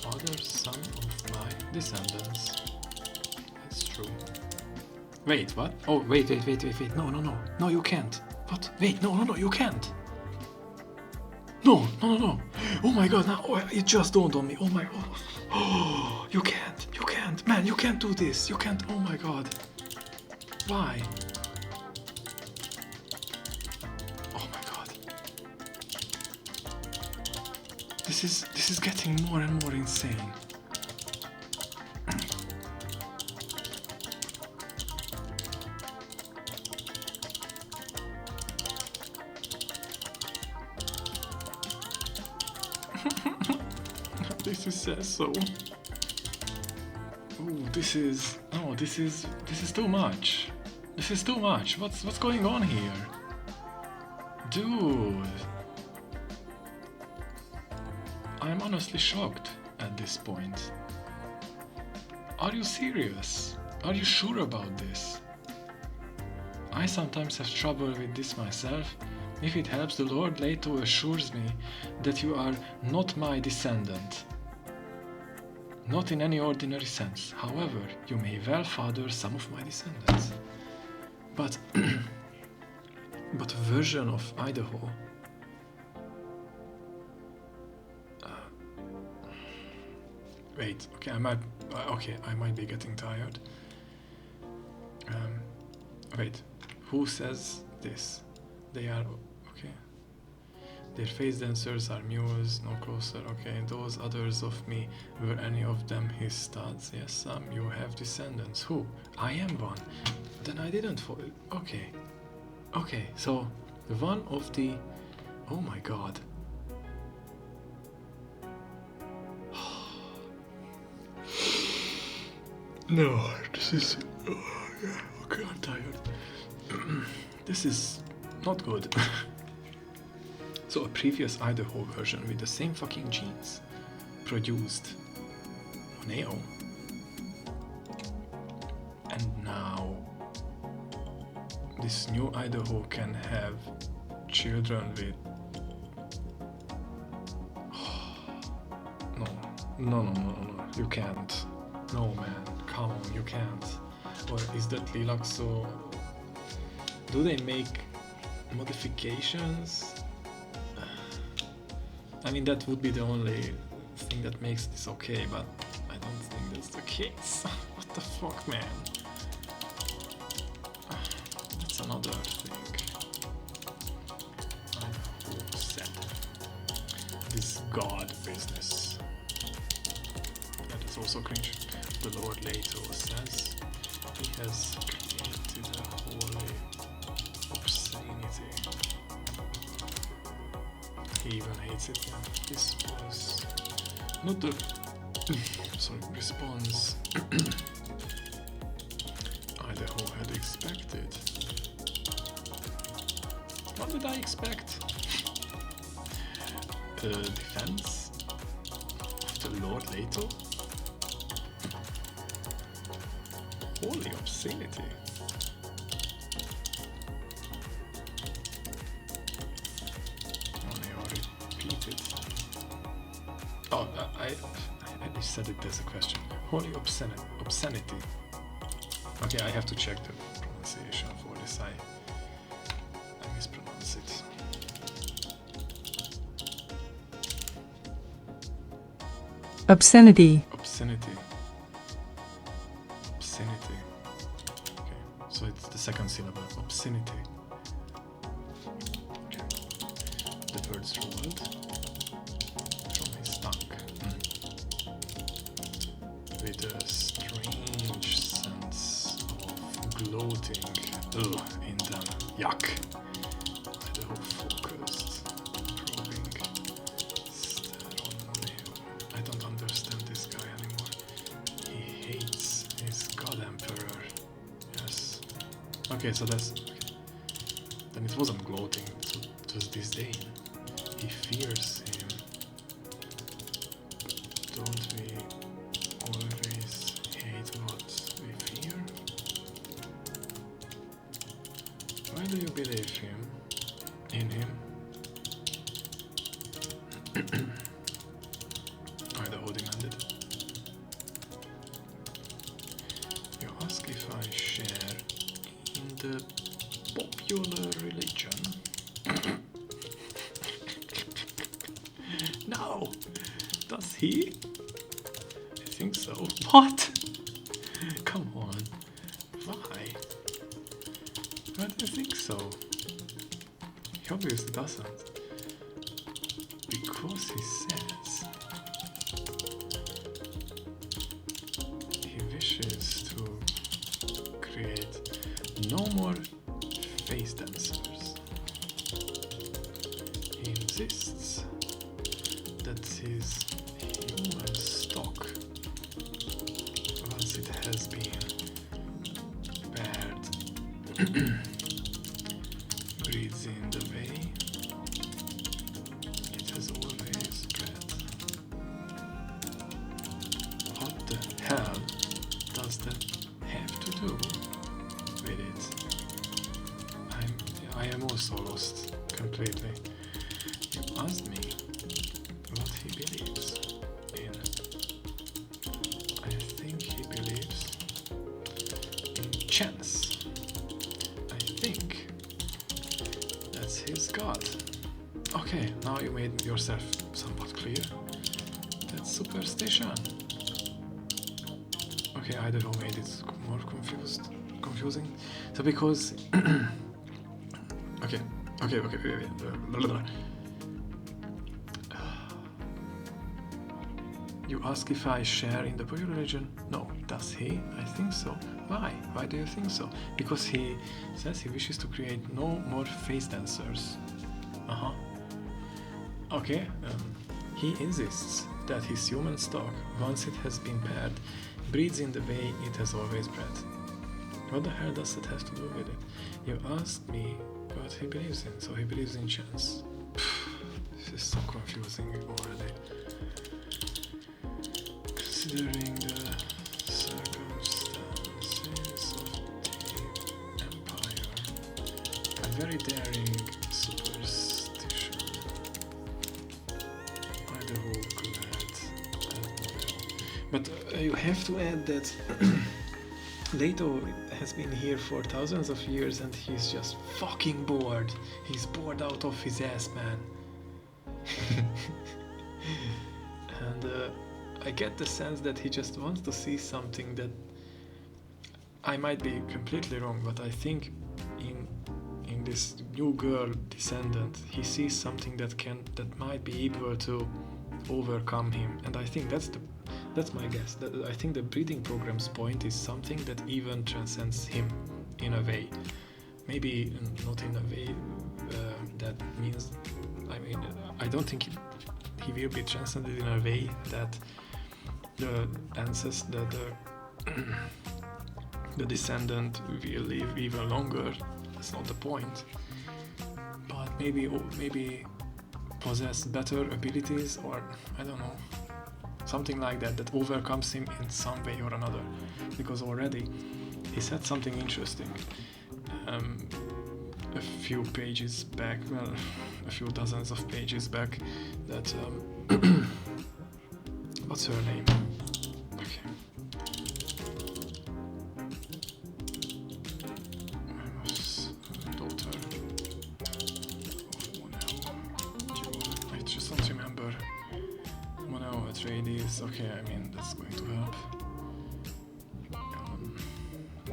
father some of my descendants. That's true. Wait, what? Oh, wait. No, you can't. What? Wait, no, you can't. No. Oh my god, now it just dawned on me. Oh my god. Oh, you can't. Man, you can't do this. You can't. Oh my god. Why? Oh my god. This is getting more and more insane. This says so. Ooh, this is too much. This is too much. What's going on here? Dude. I'm honestly shocked at this point. Are you serious? Are you sure about this? I sometimes have trouble with this myself. If it helps, the Lord Leto assures me that you are not my descendant. Not in any ordinary sense. However, you may well father some of my descendants. But a version of Idaho. Wait. Okay, I might be getting tired. Wait. Who says this? They are okay. Their face dancers are mules, no closer. Okay, those others of me, were any of them his studs? Yes, some. You have descendants. Who? I am one. Then I didn't fall. Okay. So one of the. Oh my god. No, this is. Oh, yeah. Okay. Okay, I'm tired. This is not good. So a previous Idaho version with the same fucking genes produced Neo, and now this new Idaho can have children with no, you can't. No man, come on, you can't. Or is that Lilac so... Do they make modifications? I mean, that would be the only thing that makes this okay, but I don't think that's the case. What the fuck, man? That's another thing. I hope said. This God business. That is also cringe. The Lord later says he has created a holy obscenity. He even hates it. This was not the response Idaho had expected. What did I expect? The defense of the Lord Leto? Holy obscenity. Oh, I said it as a question. Holy obscenity. Okay, I have to check the pronunciation for this. I mispronounce it. Obscenity. Obscenity. Obscenity. Okay, so it's the second syllable. Obscenity. Okay. The words rolled from his tongue. With a strange sense of gloating in them. Yuck. Idaho focused, probing stare on Neo. I don't understand this guy anymore. He hates his God Emperor. Yes. Okay, so that's... Okay. Then it wasn't gloating, it was disdain. He fears him. Don't we always hate what we fear? Why do you believe him? In him? Idaho demanded. You ask if I share in the popular religion? No! Does he? I think so. What? Come on. Why? Why do you think so? He obviously doesn't. Because he says he wishes to create no more face dancers. He insists that his human stock, once it has been paired, breathes in the way it has always bred. What the hell does that have to do with it? I am also lost completely. You asked me what he believes in. I think he believes in chance. I think that's his God. Okay, now you made yourself somewhat clear. That's superstition. Okay, Idaho made it more confusing. So because okay, wait. Blah, blah, blah. You ask if I share in the popular religion? No. Does he? I think so. Why? Why do you think so? Because he says he wishes to create no more face dancers. Okay. He insists that his human stock, once it has been paired, breeds in the way it has always bred. What the hell does that have to do with it? You asked me what he believes in, so he believes in chance. This is so confusing already. Considering the circumstances of the Empire, a very daring superstition. By the whole glad But you have to add that Leto has been here for thousands of years and he's just fucking bored. He's bored out of his ass, man. And I get the sense that he just wants to see something that I might be completely wrong, but I think in this new girl descendant he sees something that might be able to overcome him, and I think that's my guess. I think the breeding program's point is something that even transcends him in a way. Maybe not in a way that means, I mean, I don't think he will be transcended in a way that the ancestor, the descendant will live even longer. That's not the point. But maybe possess better abilities, or I don't know, something like that overcomes him in some way or another. Because already he said something interesting a few pages back, well, a few dozens of pages back, that what's her name? Okay. Daughter of Monel. I just don't remember. Monel Atreides. Okay, I mean that's going to help.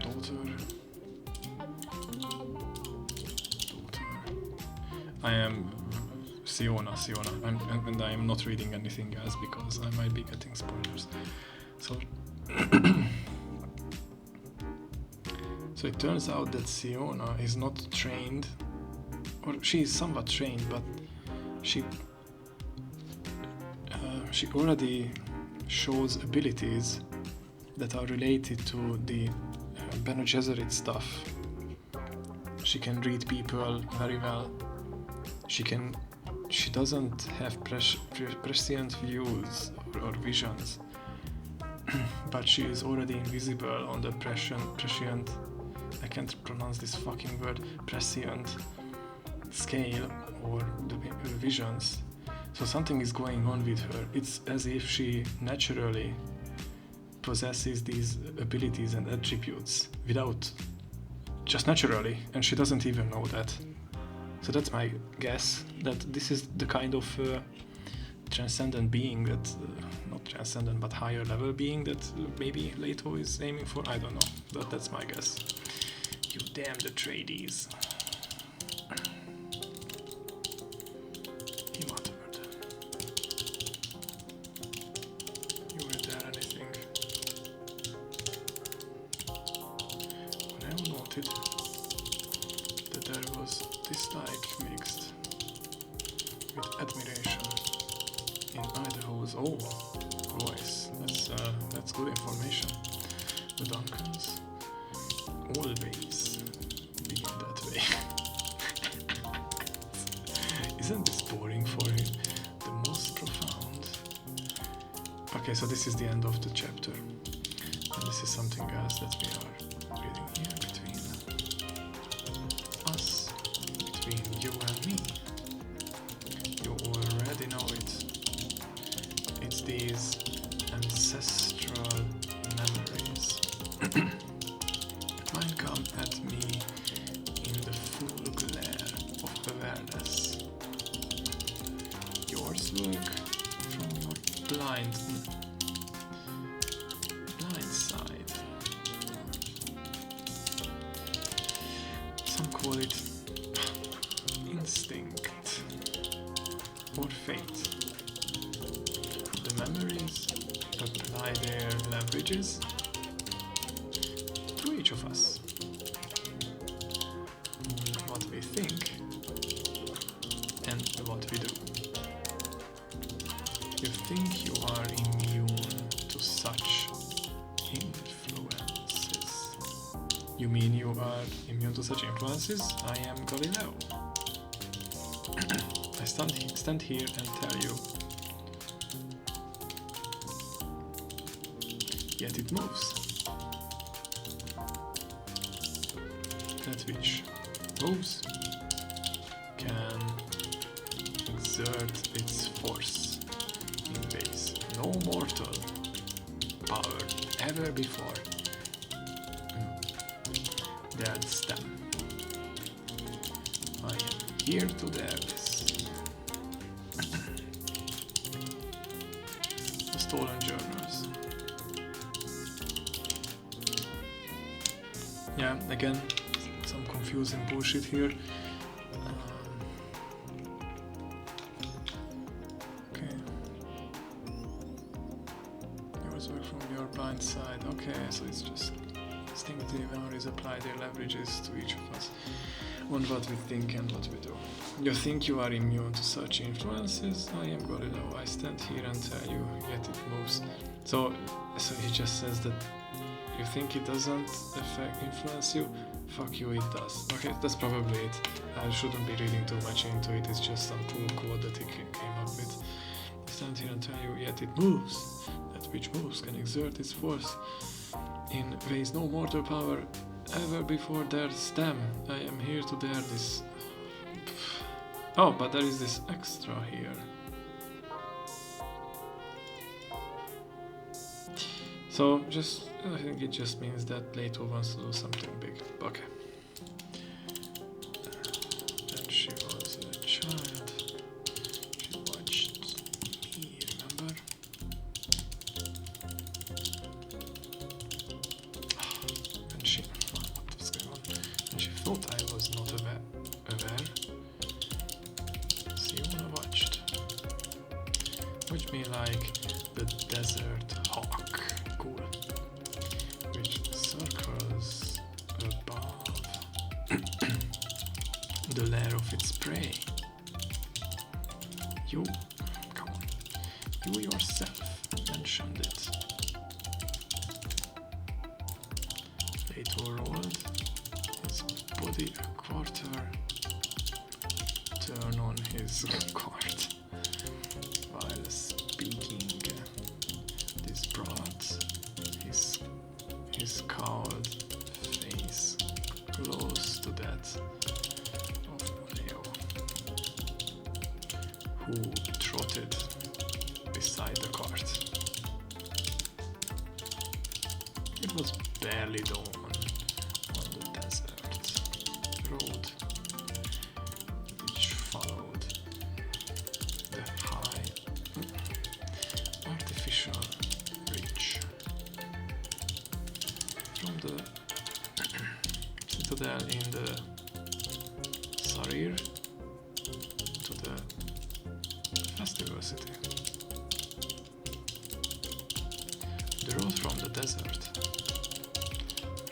Daughter. I am Siona, and I am not reading anything else because I might be getting spoilers. So, so it turns out that Siona is not trained, or she is somewhat trained, but she already shows abilities that are related to the Bene Gesserit stuff. She can read people very well. She doesn't have prescient views or visions, but she is already invisible on the prescient, I can't pronounce this fucking word, prescient scale, or the visions. So something is going on with her. It's as if she naturally possesses these abilities and attributes just naturally, and she doesn't even know that. So that's my guess, that this is the kind of transcendent being that, not transcendent, but higher level being that maybe Leto is aiming for. I don't know, but that's my guess. You damn the Atreides. He muttered. You were there anything? When I noted that there was dislike mixed with admiration in Idaho's voice. That's good information. The Duncans always begin that way. Isn't this boring for you? The most profound. Okay, so this is the end of the chapter. And this is something else that we are reading here between us, between you and me. You already know it. It's these ancestral memories. Might come at me in the full glare of awareness. Yours work from your blind side. Some call it instinct or fate. The memories apply their leverages to each of us. What we think and what we do. You think you are immune to such influences. You mean you are immune to such influences? I am Galileo. I stand here and tell you. Yet it moves. That which moves can exert its force in ways no mortal power ever before dared stem. I am here to dare this. The stolen journals. Yeah, again, some confusing bullshit here. Okay. Yours work from your blind side. Okay, so it's just instinctive memories apply their leverages to each of us on what we think and what we do. You think you are immune to such influences? I am Galileo. I stand here and tell you, yet it moves. So he just says that you think it doesn't influence you? Fuck you, it does. Okay, that's probably it. I shouldn't be reading too much into it. It's just some cool quote that he came up with. I stand here and tell you, yet it moves. That which moves can exert its force in ways no mortal power ever before dared stem. I am here to dare this. Oh, but there is this extra here. So I think it just means that Leto wants to do something big. Okay. Then she was a child. She watched me, remember? And she thought I was not aware. Siona watched me like the desert hawk. Cool. Which circles above the lair of its prey. You yourself mentioned it. Leto rolled his body a quarter turn on his cart while speaking. This brought his cowled face close to that of Leo, who trotted beside the cart. It was barely dawn on the desert road which followed the high artificial ridge from the citadel in the Sarir to the festival city. The road from the desert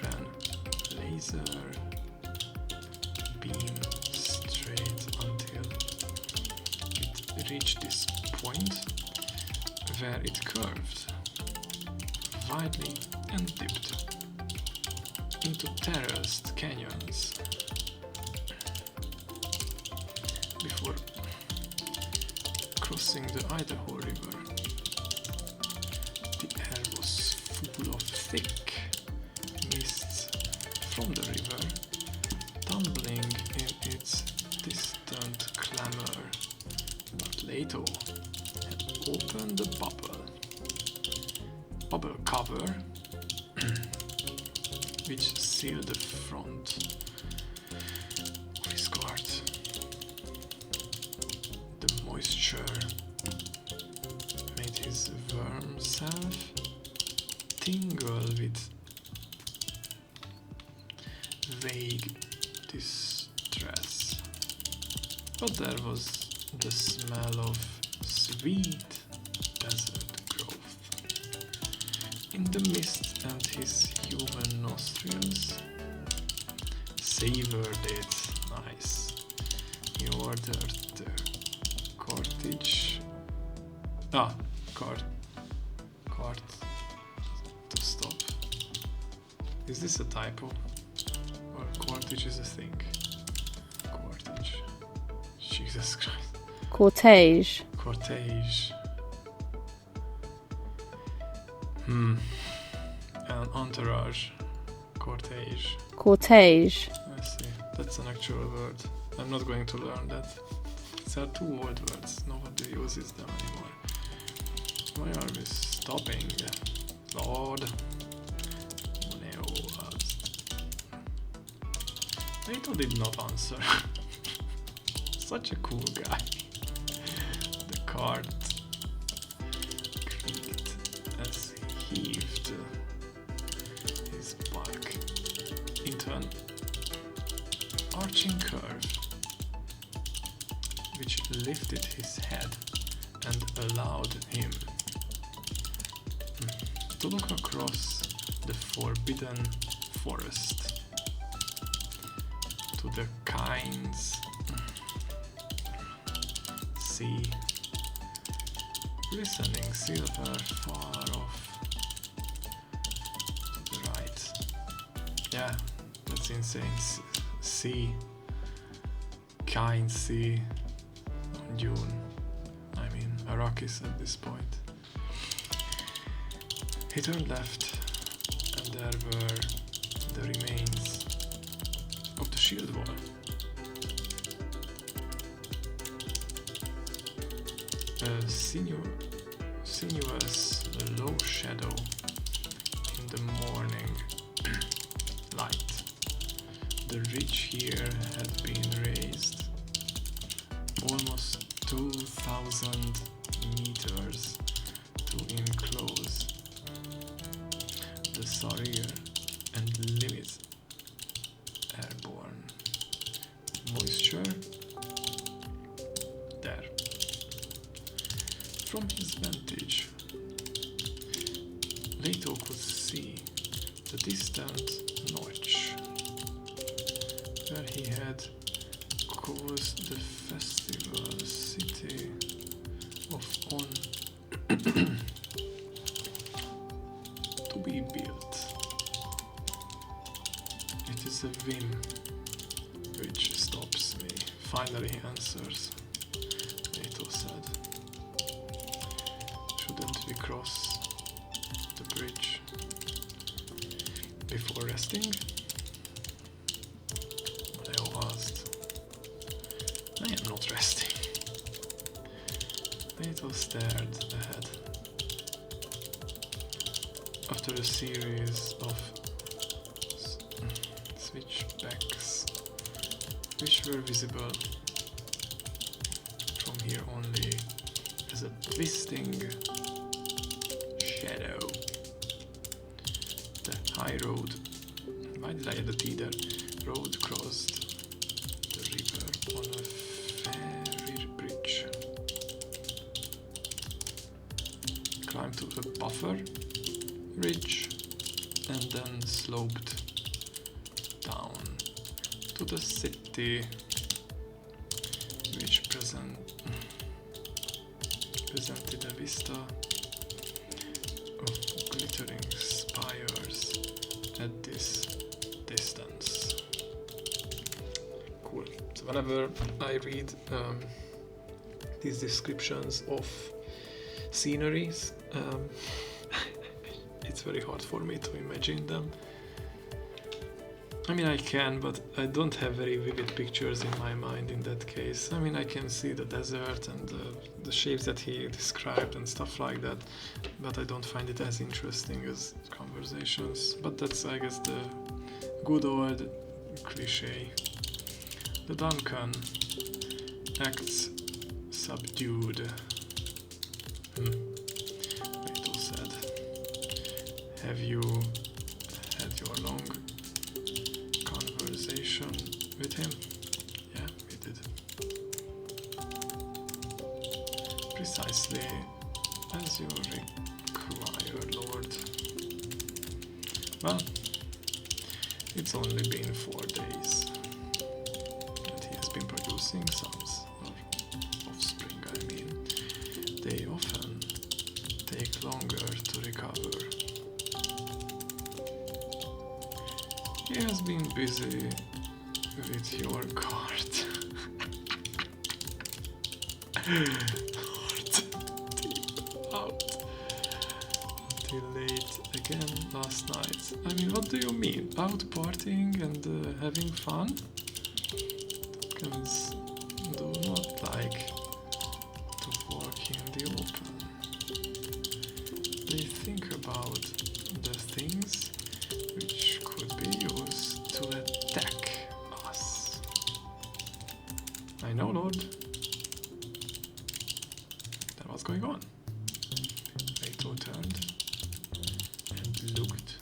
ran laser beam straight until it reached this point where it curved widely and dipped into terraced canyons before crossing the Idaho River. The air was full of thick mists from the river, tumbling in its distant clamor. But Leto had opened the bubble cover which sealed the front of his cart. The moisture made his worm self tingle with vague distress. But there was the smell of sweet desert growth in the mist, and his human nostrils savored it. Nice. He ordered the cart to stop. Is this a typo? which is a thing. Cortege. Jesus Christ. Cortege. Cortege. An entourage. Cortege. Cortege. I see. That's an actual word. I'm not going to learn that. These are two old words. Nobody uses them anymore. Why are we stopping? Lord. Plato did not answer. Such a cool guy. The cart creaked as he heaved his bulk into an arching curve, which lifted his head and allowed him to look across the forbidden forest to the Kynes sea, glistening silver far off to the right. Yeah, that's insane. Sea, Kynes Sea on Dune. I mean, Arrakis at this point. He turned left, and there were the remains of the shield wall. A sinuous low shadow in the morning light. The ridge here had been raised almost 2,000 meters to enclose the Sarir and limit airborne moisture there. From his vantage, Leto could see the distant notch where he had caused the festival city of On to be built. It is a whim which stops me. Finally he answers, Leto said. Shouldn't we cross the bridge before resting? Leo asked. I am not resting. Leto stared ahead. After a series of switchbacks, which were visible from here only as a twisting shadow, the high road, why did I add the T there? Road crossed the river on a ferry bridge, climbed to a buffer ridge, and then sloped down to the city, which presented a vista of glittering spires at this distance. Cool. So whenever I read these descriptions of sceneries, it's very hard for me to imagine them. I mean, I can, but I don't have very vivid pictures in my mind in that case. I mean, I can see the desert and the shapes that he described and stuff like that, but I don't find it as interesting as conversations. But that's, I guess, the good old cliche. The Duncan acts subdued. Leto said. Have you had your long conversation with him? Yeah, we did. Precisely as you require, Lord. Well, it's only been 4 days that he has been producing sons, or offspring, I mean. They often take longer to recover. He has been busy with your card. Out until late again last night. I mean, what do you mean? Out partying and having fun? Tokens do not like to work in the open. They think about the things which could be used to attack us. I know, Lord. Then what's going on? Leto turned and looked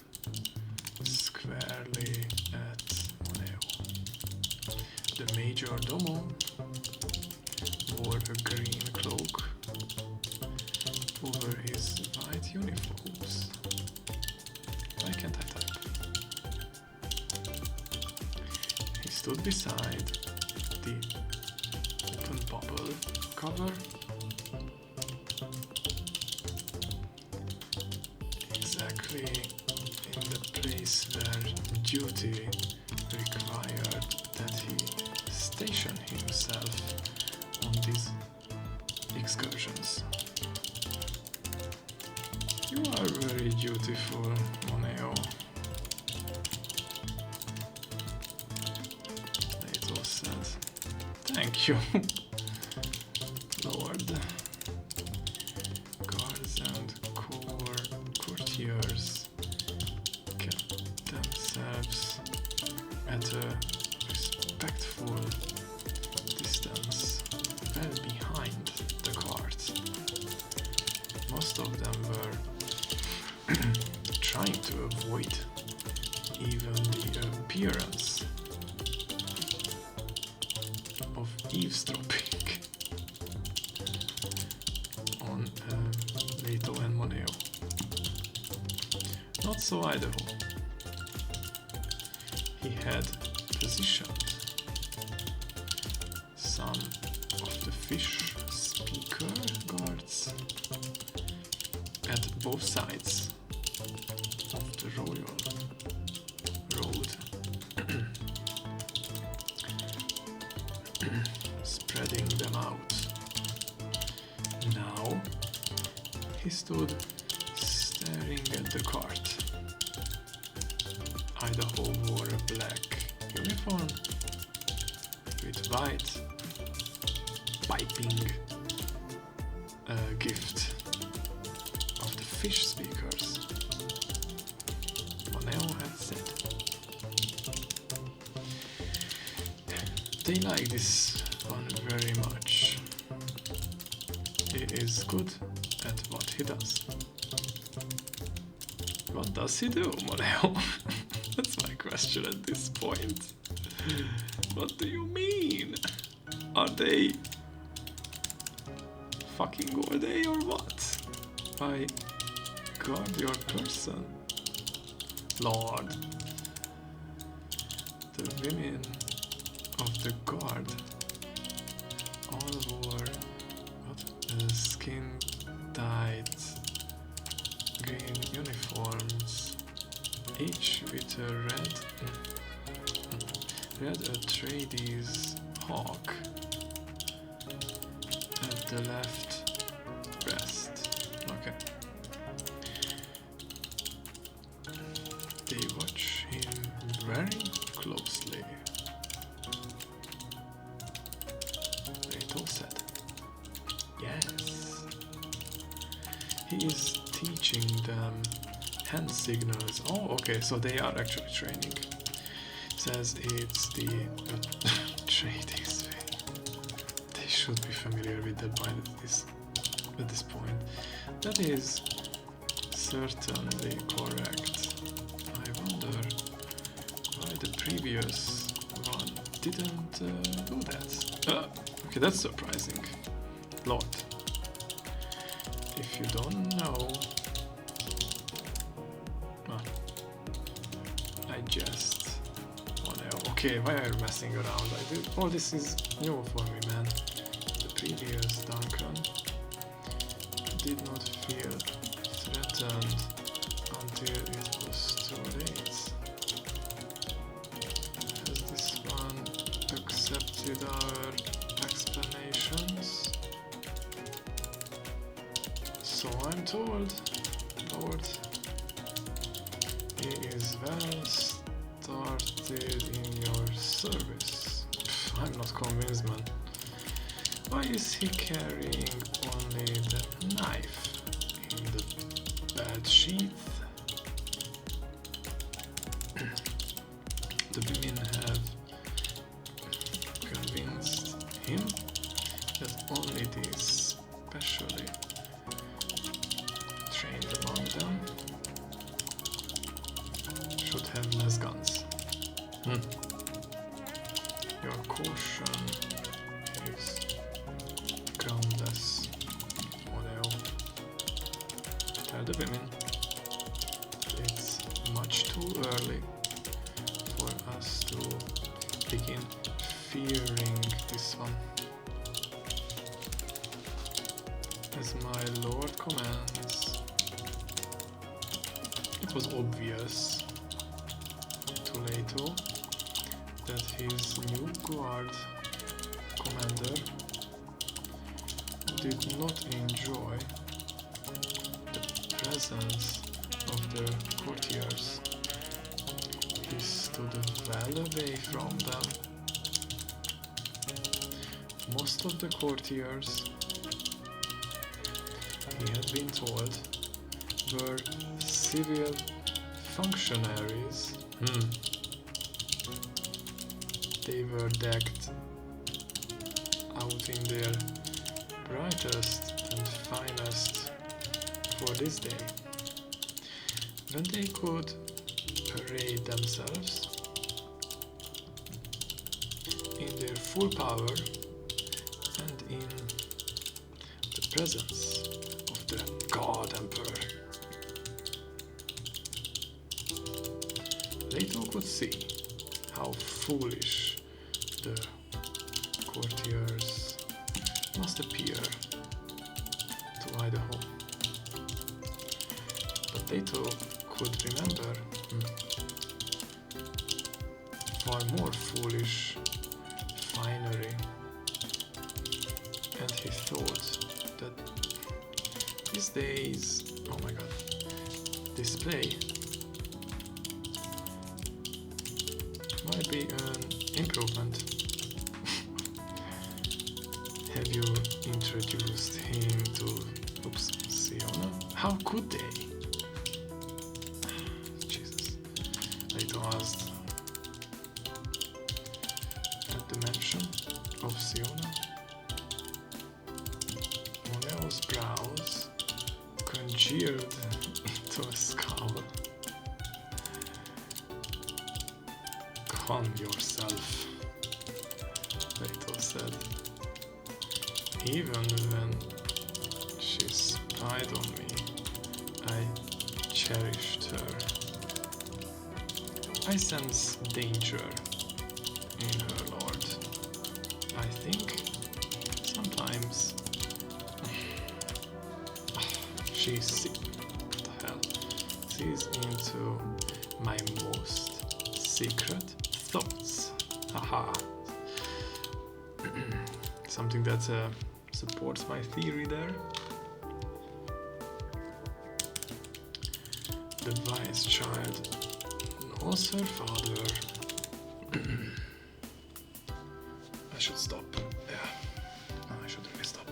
squarely at Moneo. The major domo wore a green cloak over his white uniforms. Why can't I type? He stood beside the open bubble cover, exactly in the place where duty required that he station himself on these excursions. You are very dutiful, Moneo. Leto said. Thank you, Lord. Guards and courtiers kept themselves at a respectful distance, well behind the cart. Most of them were trying to avoid even the appearance of eavesdropping on Leto and Moneo. Not so Idaho. He had positioned some of the fish speaker guards at both sides of the royal road, spreading them out. Now he stood staring at the cart. Idaho wore a black uniform with white piping gift of the fish speakers. Moneo had said. They like this one very much. He is good at what he does. What does he do, Moneo? That's my question at this point. What do you mean? Are they fucking all day or what? I guard your person, Lord. The women of the guard all wore skin tight green uniforms, each with a red Atreides hawk at the left breast. Okay. They watch him very closely. Leto said. Yes. He is teaching them hand signals. Oh, okay, so they are actually training. Says it's the Atreides way. They should be familiar with that by at this point. That is certainly correct. I wonder why the previous one didn't do that. Okay, that's surprising. Lord, if you don't know, well, I just wanna. Okay, why are you messing around? All this is new for me, man. The previous Duncan did not feel threatened until it was too late. Has this one with our explanations. So I'm told, Lord, he is well started in your service. I'm not convinced, man. Why is he carrying only the knife in the bed sheath? The women have convinced him that only these specially trained among them should have less guns. Your caution is groundless, Odeo. Tell the women it's much too early for us to begin fearing this one. As my lord commands. It was obvious to Leto that his new guard commander did not enjoy the presence of the courtiers. He stood well away from them. Most of the courtiers, he had been told, were civil functionaries. They were decked out in their brightest and finest for this day, when they could parade themselves in their full power and in the presence of the God Emperor. Leto could see how foolish the courtiers must appear to Idaho. But Leto could remember far more foolish finery, and he thought that these days, oh my god, display might be an improvement. Have you introduced him to Siona? How could they? Jesus. Leto asked. At the mention of Siona, Moneo's brows congealed into a scowl. Calm yourself, Leto said. Even when she spied on me, I cherished her. I sense danger in her, Lord. I think sometimes she's sick. What the hell? Sees into my most secret thoughts. Haha. Something that supports my theory there. The wise child knows her father. I should stop. Yeah. No, I should really stop.